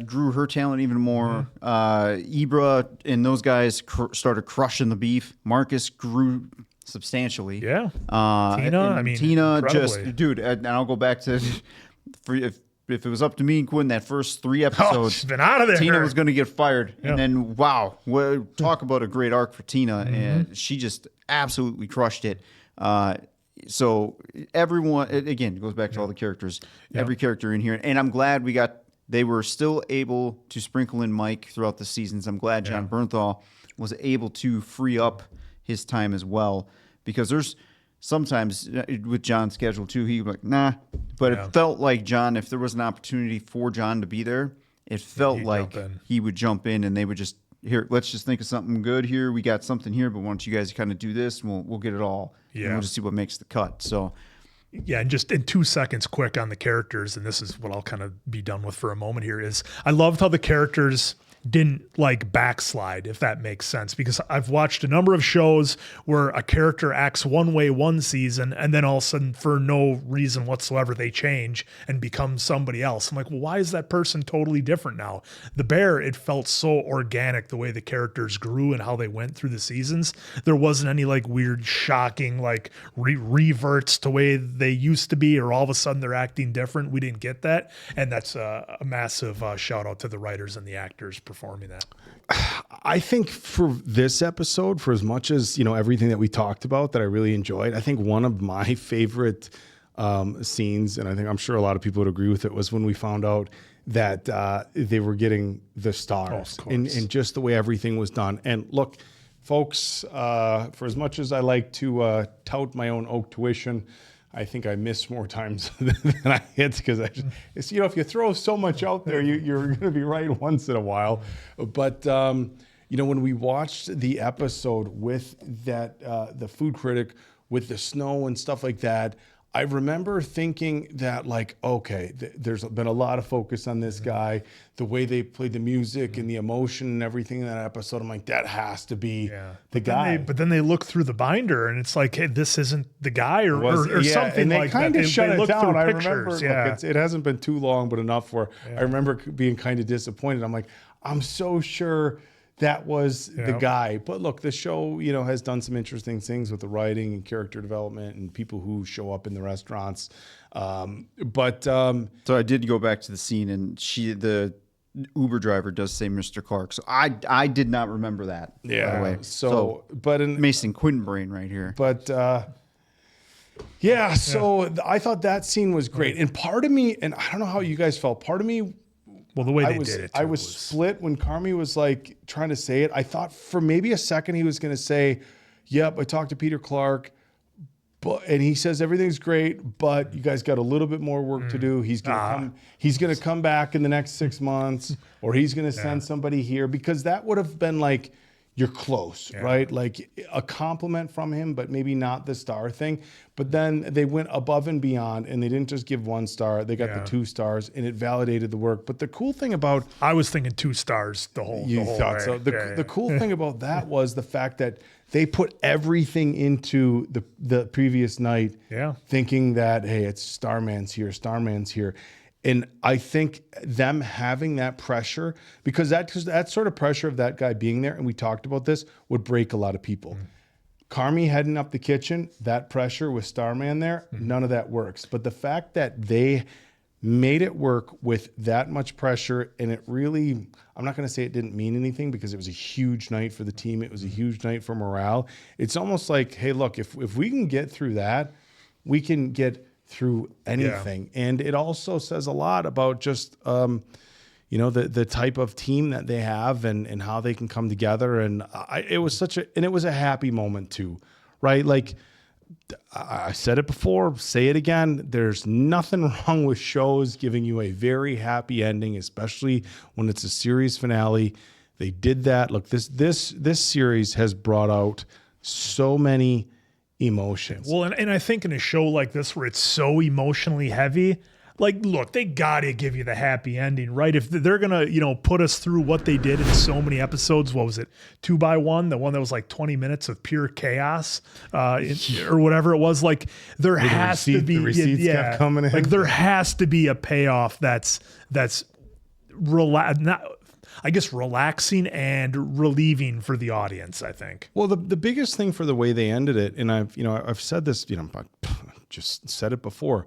grew her talent even more. Ibra and those guys started crushing the beef. Marcus grew substantially. Yeah. Tina, incredibly. just, dude, and I'll go back to if it was up to me and Quinn, that first 3 episodes, she's been out of there. Tina was going to get fired. Yeah. And then, wow, talk about a great arc for Tina. And she just absolutely crushed it. So everyone, again, it goes back to all the characters, every character in here. And I'm glad they were still able to sprinkle in Mike throughout the seasons. I'm glad Jon Bernthal was able to free up his time as well, because there's sometimes with Jon's schedule too, he was like, nah, but it felt like Jon, if there was an opportunity for Jon to be there, it felt like he would jump in and they would just, here, let's just think of something good here. We got something here, but why don't you guys kind of do this and we'll get it all. Yeah. And we'll just see what makes the cut. So, yeah, and just in 2 seconds quick on the characters, and this is what I'll kind of be done with for a moment here, is I loved how the characters didn't like backslide, if that makes sense, because I've watched a number of shows where a character acts one way one season and then all of a sudden for no reason whatsoever they change and become somebody else. I'm like, well, why is that person totally different now? The Bear, it felt so organic the way the characters grew and how they went through the seasons. There wasn't any like weird shocking like reverts to the way they used to be, or all of a sudden they're acting different. We didn't get that, and that's a massive shout out to the writers and the actors performing that. I think for this episode, for as much as, everything that we talked about that I really enjoyed, I think one of my favorite scenes, and I'm sure a lot of people would agree with it, was when we found out that they were getting the stars, and just the way everything was done. And look, folks, for as much as I like to tout my own Oak tuition, I think I miss more times than I hit, because if you throw so much out there, you're going to be right once in a while. But when we watched the episode with that the food critic with the snow and stuff like that, I remember thinking that, like, okay, there's been a lot of focus on this guy, the way they played the music and the emotion and everything in that episode. I'm like, that has to be the guy. But then they look through the binder and it's like, hey, this isn't the guy, or something and they like kind that. of shut it down. I Pictures. remember, look, it hasn't been too long, but enough where I remember being kind of disappointed. I'm like, I'm so sure that was the guy. But look, the show, has done some interesting things with the writing and character development and people who show up in the restaurants. So I did go back to the scene, and the Uber driver does say Mr. Clark. So I did not remember that. Yeah. By the way. So but in Mason Quinn brain right here. But so I thought that scene was great. And part of me, and I don't know how you guys felt, part of me, well, the way they did it, I was split when Carmy was like trying to say it. I thought for maybe a second he was going to say, "Yep, I talked to Peter Clark, and he says everything's great, but you guys got a little bit more work to do. He's going to come back in the next 6 months, or he's going to send somebody here," because that would have been like, you're close, right? Like a compliment from him, but maybe not the star thing. But then they went above and beyond, and they didn't just give 1 star. They got the 2 stars, and it validated the work. But the cool thing about... I was thinking 2 stars the whole thought way. So. The cool thing about that was the fact that they put everything into the previous night, thinking that, hey, it's Starman's here. And I think them having that pressure, because that sort of pressure of that guy being there, and we talked about this, would break a lot of people. Carmy heading up the kitchen, that pressure with Starman there, none of that works. But the fact that they made it work with that much pressure, and it really, I'm not going to say it didn't mean anything, because it was a huge night for the team. It was a huge night for morale. It's almost like, hey, look, if we can get through that, we can get through anything. And it also says a lot about just the type of team that they have and how they can come together. And it was a happy moment too, right? Like I said it before, say it again, there's nothing wrong with shows giving you a very happy ending, especially when it's a series finale. They did that. Look, this series has brought out so many emotions. Well, and I think in a show like this where it's so emotionally heavy, like, look, they got to give you the happy ending, right? If they're going to, put us through what they did in so many episodes, what was it, 2x1, the one that was like 20 minutes of pure chaos or whatever it was, like there has to be, the receipts kept coming in. Like there has to be a payoff that's relaxing and relieving for the audience, I think. Well, the biggest thing for the way they ended it, and I've said this, I just said it before.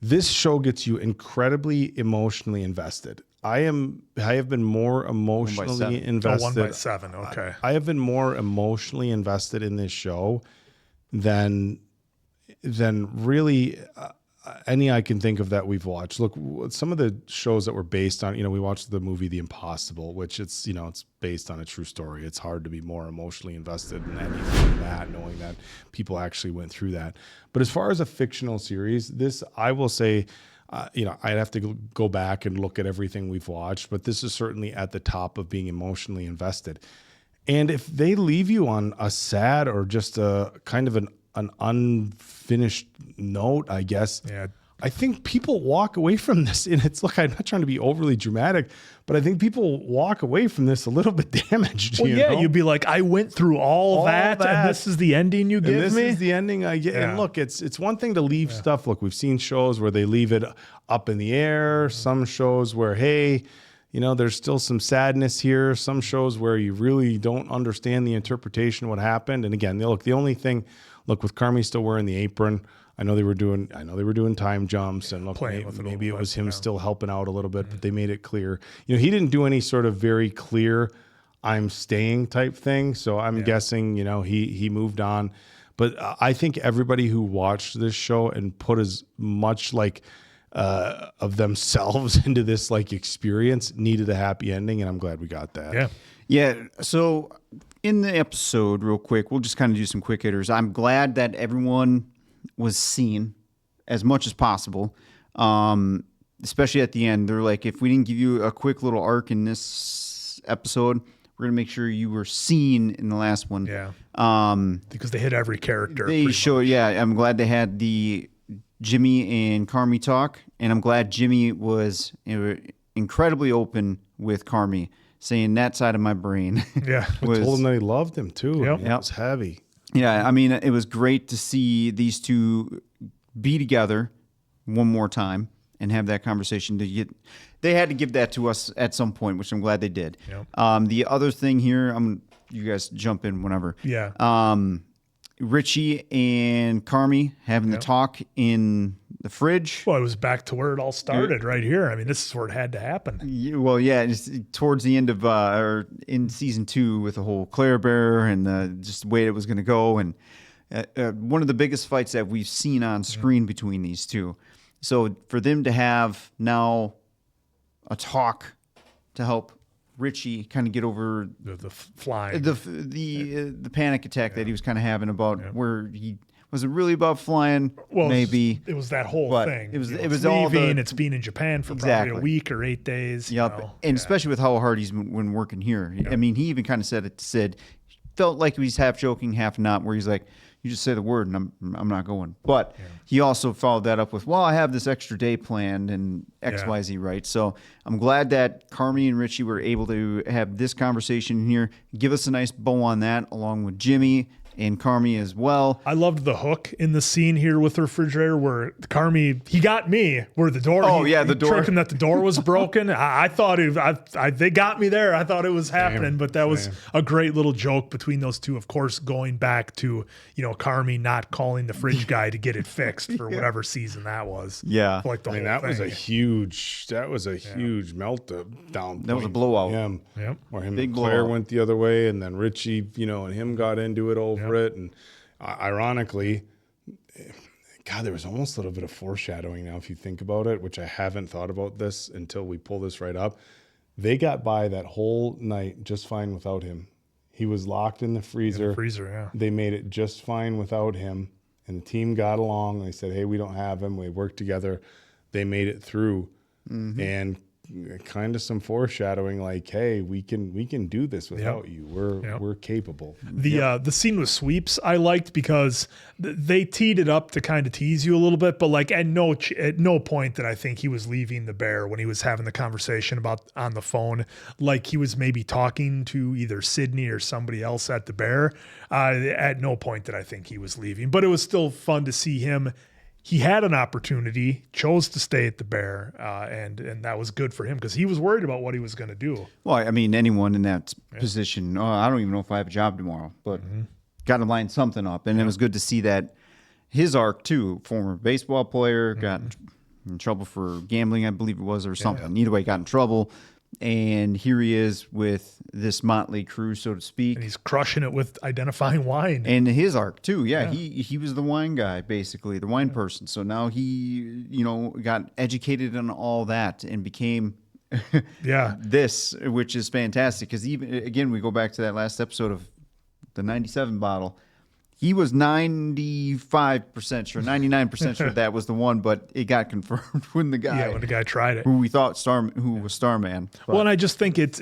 This show gets you incredibly emotionally invested. I have been more emotionally invested. 1/7, okay. I have been more emotionally invested in this show than really any I can think of that we've watched. Look, some of the shows that were based on, we watched the movie The Impossible, which it's based on a true story. It's hard to be more emotionally invested in anything than that, knowing that people actually went through that. But as far as a fictional series, this, I will say, I'd have to go back and look at everything we've watched, but this is certainly at the top of being emotionally invested. And if they leave you on a sad or just a kind of an unfinished note, I guess. Yeah. I think people walk away from this, and it's, look, I'm not trying to be overly dramatic, but I think people walk away from this a little bit damaged. Well, you yeah, know? you'd be like, I went through all that, and this is the ending you give me? This is the ending I get. Yeah. And look, it's one thing to leave stuff. Look, we've seen shows where they leave it up in the air. Some shows where, hey, you know, there's still some sadness here. Some shows where you really don't understand the interpretation of what happened. And again, look, the only thing, look, with Carmy still wearing the apron, I know they were doing time jumps, and look, maybe it was him still helping out a little bit, but they made it clear. You know, he didn't do any sort of very clear I'm staying type thing. So I'm guessing, you know, he moved on. But I think everybody who watched this show and put as much like of themselves into this like experience needed a happy ending, and I'm glad we got that. Yeah. Yeah. So in the episode, real quick, we'll just kind of do some quick hitters. I'm glad that everyone was seen as much as possible. Especially at the end. They're like, if we didn't give you a quick little arc in this episode, we're going to make sure you were seen in the last one. Yeah. Because they hit every character. They show, I'm glad they had the Jimmy and Carmy talk, and I'm glad Jimmy was incredibly open with Carmy, saying that side of my brain. Yeah. Told him that he loved him too. Yep. It was heavy. Yeah, I mean, it was great to see these two be together one more time and have that conversation. They had to give that to us at some point, which I'm glad they did. Yep. The other thing here, you guys jump in whenever. Yeah. Richie and Carmy having the talk in the fridge. Well, it was back to where it all started right here. I mean, this is where it had to happen. Just towards the end of or in season 2 with the whole Claire Bear and just the way it was going to go, and one of the biggest fights that we've seen on screen between these two. So for them to have now a talk to help Richie kind of get over the flying, the panic attack that he was kind of having about where he was it really about flying? Well, maybe it was that whole thing. It was it's all leaving. It's being in Japan for probably a week or 8 days. Yep, and especially with how hard he's been working here. I mean, he even kind of said felt like he was half joking, half not. Where he's like, "You just say the word, and I'm not going." But he also followed that up with, "Well, I have this extra day planned and X, Y, Z." Right. So I'm glad that Carmy and Richie were able to have this conversation here, give us a nice bow on that, along with Jimmy and Carmy as well. I loved the hook in the scene here with the refrigerator where Carmy, he got me where the door. The door. Tricked him that the door was broken. I thought they got me there. I thought it was happening, but that was a great little joke between those two. Of course, going back to Carmy not calling the fridge guy to get it fixed for whatever season that was. Yeah, like the whole that thing. was a huge meltdown. That was a blowout. Yep. Where him Big and Claire blowout. went the other way, and then Richie, and him got into it over it. And ironically, God, there was almost a little bit of foreshadowing now if you think about it, which I haven't thought about this until we pull this right up. They got by that whole night just fine without him. He was locked in the freezer. They made it just fine without him, and the team got along. They said, "Hey, we don't have him." We worked together. They made it through, and kind of some foreshadowing, like, "Hey, we can do this without you. We're capable." The scene with Sweeps I liked because they teed it up to kind of tease you a little bit, but like at no point did I think he was leaving the bear when he was having the conversation about on the phone, like he was maybe talking to either Sydney or somebody else at the bear. At no point did I think he was leaving, but it was still fun to see him. He had an opportunity, chose to stay at the bear, and that was good for him because he was worried about what he was going to do. Well, I mean, anyone in that position, I don't even know if I have a job tomorrow, but got to line something up. And it was good to see that his arc, too. Former baseball player, got in trouble for gambling, I believe it was, or something. Either way, got in trouble. And here he is with this motley crew, so to speak. And he's crushing it with identifying wine. And his arc, too. Yeah. He was the wine guy, basically, the wine person. So now he, got educated on all that and became this, which is fantastic. Because even, again, we go back to that last episode of the 97 bottle. He was 95% sure, 99% sure that was the one, but it got confirmed when the guy tried it, who we thought who was Starman. But. Well, and I just think it's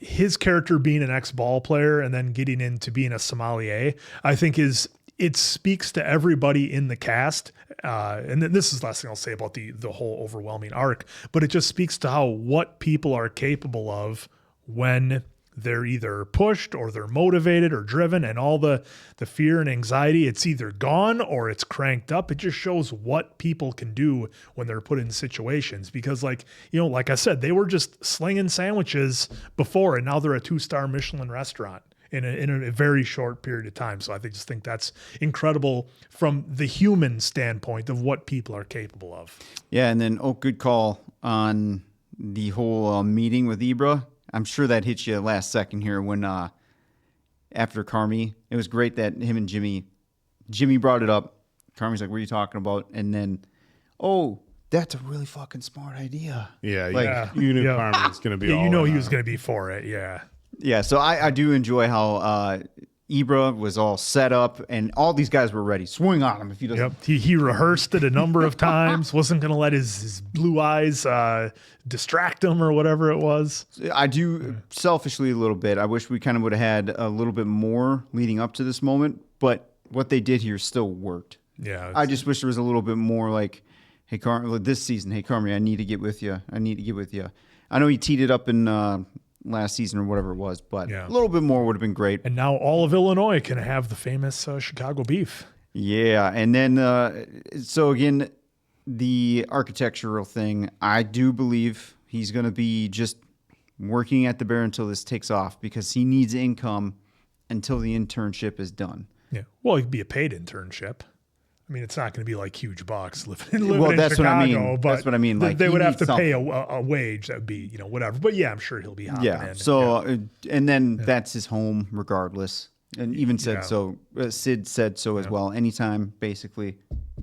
his character being an ex-ball player and then getting into being a sommelier. I think it speaks to everybody in the cast And then this is the last thing I'll say about the whole overwhelming arc, but it just speaks to what people are capable of when they're either pushed or they're motivated or driven, and all the fear and anxiety, it's either gone or it's cranked up. It just shows what people can do when they're put in situations, because like I said, they were just slinging sandwiches before, and now they're a 2-star Michelin restaurant in a very short period of time. So I just think that's incredible from the human standpoint of what people are capable of. Yeah, and then good call on the whole meeting with Ibra. I'm sure that hit you last second here when after Carmy. It was great that him and Jimmy brought it up. Carmy's like, what are you talking about? And then, that's a really fucking smart idea. Yeah, like, you knew Carmy was going to be all he was going to be for it, yeah. Yeah, so I do enjoy how Ibra was all set up, and all these guys were ready. Swing on him if he doesn't. Yep, he rehearsed it a number of times. Wasn't going to let his blue eyes distract him or whatever it was. I do selfishly a little bit. I wish we kind of would have had a little bit more leading up to this moment, but what they did here still worked. Yeah, I just wish there was a little bit more like, hey, Carmy, this season, hey, Carmy, I need to get with you. I know he teed it up in last season or whatever it was, but a little bit more would have been great. And now all of Illinois can have the famous Chicago beef. Yeah, and then so again, the architectural thing, I do believe he's going to be just working at the Bear until this takes off, because he needs income until the internship is done. Yeah, well, it'd be a paid internship. I mean, it's not going to be like huge bucks living Well, in that's Chicago, what I mean. but That's what I mean. Like, they he would have needs to pay something. a wage that would be, whatever. But yeah, I'm sure he'll be hopping in. So, and then that's his home regardless. And even said so. Sid said so as well. Anytime, basically,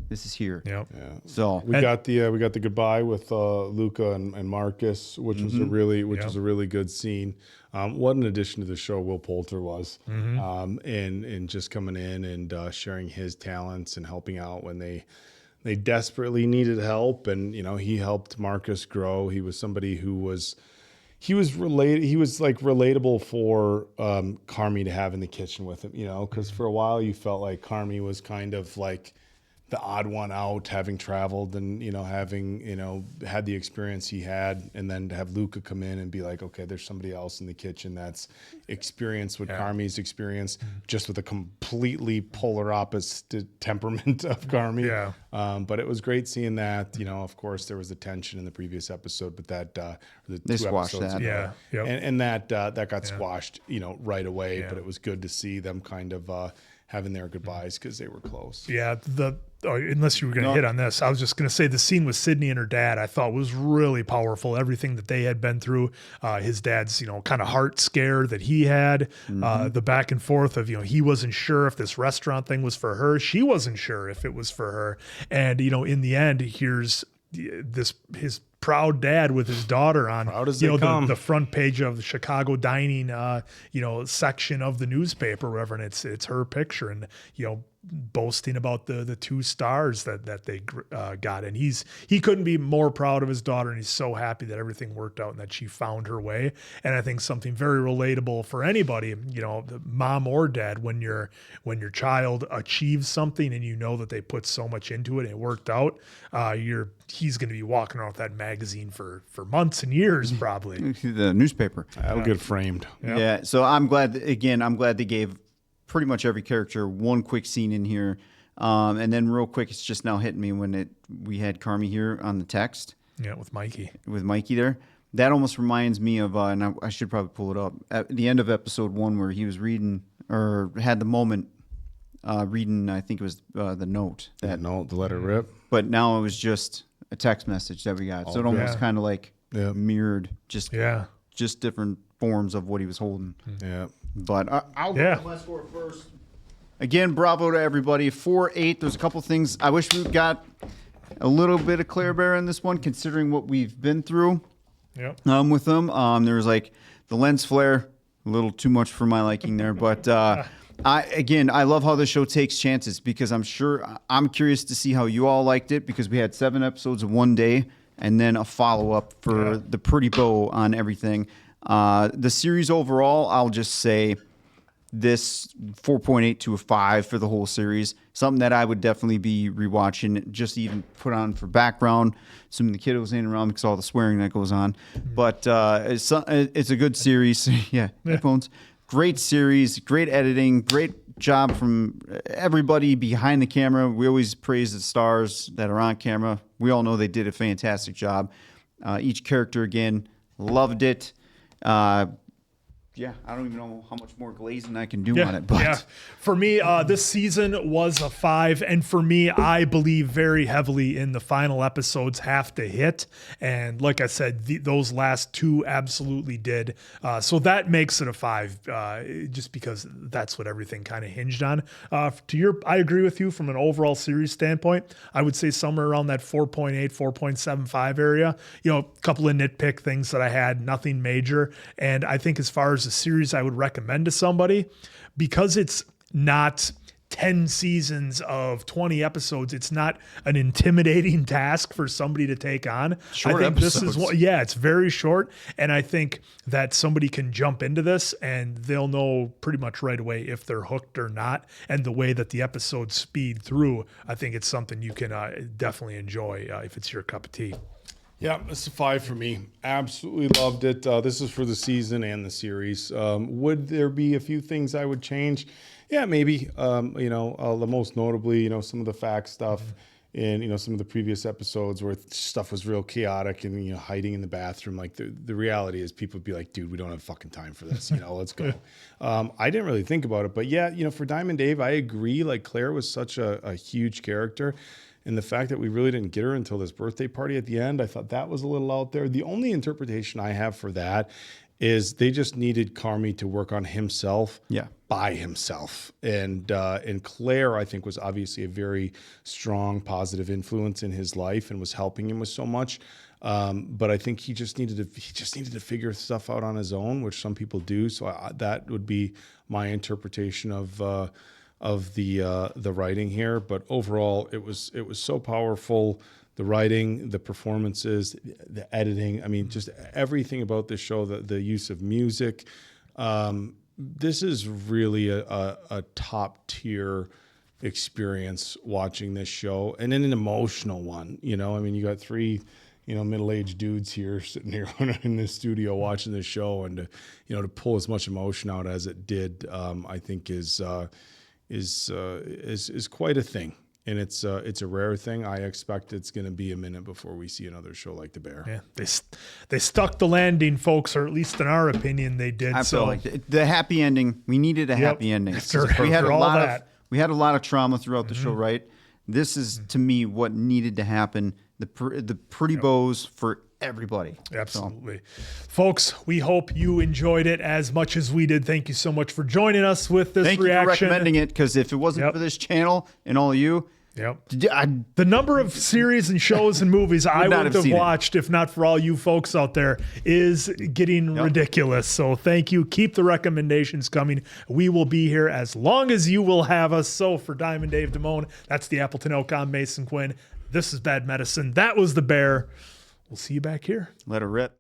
this is here. Yep. Yeah. So we got the goodbye with Luca and Marcus, which was a really good scene. What an addition to the show Will Poulter was, and just coming in and sharing his talents and helping out when they desperately needed help, and he helped Marcus grow. He was somebody who was. He was relatable for Carmy to have in the kitchen with him, because for a while you felt like Carmy was kind of like the odd one out, having traveled and, having, had the experience he had, and then to have Luca come in and be like, okay, there's somebody else in the kitchen that's experienced with Carmy's experience, just with a completely polar opposite temperament of Carmy. Yeah. But it was great seeing that. Of course, there was the tension in the previous episode, but they squashed that. Ago, and that got squashed, right away. But it was good to see them kind of having their goodbyes because they were close. Yeah, unless you were going to hit on this, I was just going to say the scene with Sydney and her dad, I thought was really powerful. Everything that they had been through, his dad's, kind of heart scare that he had, the back and forth of, he wasn't sure if this restaurant thing was for her. She wasn't sure if it was for her. And, in the end, here's his proud dad with his daughter on, the front page of the Chicago dining, section of the newspaper, or whatever, and it's her picture, and boasting about the 2 stars that they got, and he couldn't be more proud of his daughter, and he's so happy that everything worked out and that she found her way. And I think something very relatable for anybody, the mom or dad, when your child achieves something and that they put so much into it and it worked out, he's going to be walking around with that magazine for months and years, probably. The newspaper. That'll get framed. Yeah. So I'm glad they gave pretty much every character one quick scene in here. And then real quick, it's just now hitting me when we had Carmy here on the text. Yeah, with Mikey. With Mikey there. That almost reminds me of, and I should probably pull it up, at the end of episode 1 where he was reading, or had the moment reading, I think it was the note. The letter rip. But now it was just a text message that we got. So it almost kind of like mirrored just different forms of what he was holding. Yeah. But I'll go with my score first. Again, bravo to everybody. 4-8. There's a couple things. I wish we got a little bit of Claire Bear in this one, considering what we've been through with them. There was like the lens flare, a little too much for my liking there. But I love how the show takes chances, because I'm curious to see how you all liked it, because we had 7 episodes in one day and then a follow-up for the pretty bow on everything. The series overall, I'll just say this 4.8 to a 5 for the whole series. Something that I would definitely be rewatching, just to even put on for background, assuming the kiddos ain't around because all the swearing that goes on. But it's a good series. Yeah, headphones. Great series, great editing, great job from everybody behind the camera. We always praise the stars that are on camera. We all know they did a fantastic job. Each character, again, loved it. Yeah, I don't even know how much more glazing I can do on it. But for me, this season was a 5, and for me, I believe very heavily in the final episodes have to hit, and like I said, those last 2 absolutely did. So that makes it a 5, just because that's what everything kind of hinged on. I agree with you from an overall series standpoint. I would say somewhere around that 4.8, 4.75 area. You know, a couple of nitpick things that I had, nothing major, and I think as far as a series I would recommend to somebody, because it's not 10 seasons of 20 episodes, it's not an intimidating task for somebody to take on. Short I think episodes. this is what, it's very short, and I think that somebody can jump into this and they'll know pretty much right away if they're hooked or not. And the way that the episodes speed through, I think it's something you can definitely enjoy if it's your cup of tea. Yeah, it's a 5 for me. Absolutely loved it. This is for the season and the series. Would there be a few things I would change? Yeah, maybe. The most notably, some of the fact stuff in, some of the previous episodes where stuff was real chaotic and, hiding in the bathroom. Like the reality is people would be like, dude, we don't have fucking time for this. Let's go. I didn't really think about it. But yeah, for Diamond Dave, I agree. Like Claire was such a huge character. And the fact that we really didn't get her until this birthday party at the end, I thought that was a little out there. The only interpretation I have for that is they just needed Carmy to work on himself by himself. And Claire, I think, was obviously a very strong, positive influence in his life and was helping him with so much. But I think he just needed to figure stuff out on his own, which some people do. So that would be my interpretation of the writing here. But overall, it was so powerful. The writing, the performances, the editing. I mean, just everything about this show. The use of music. This is really a top tier experience watching this show, and then an emotional one. I mean, you got 3 middle-aged dudes here sitting here in the studio watching this show, and to pull as much emotion out as it did, I think is quite a thing, and it's a rare thing. I expect it's going to be a minute before we see another show like The Bear. Yeah, they stuck the landing, folks, or at least in our opinion, they did. I feel like the happy ending. We needed a happy ending. We had a lot of trauma throughout the show, right? This is to me what needed to happen. The pretty bows for everybody. Absolutely. Folks, we hope you enjoyed it as much as we did. Thank you so much for joining us with this reaction. Thank you for recommending it, because if it wasn't for this channel and all of you, the number of series and shows and movies I would have watched if not for all you folks out there is getting ridiculous. So thank you. Keep the recommendations coming. We will be here as long as you will have us. So for Diamond Dave Damone, that's the Appleton Oak. I'm Mason Quinn. This is Bad Medicine. That was The Bear. We'll see you back here. Let her rip.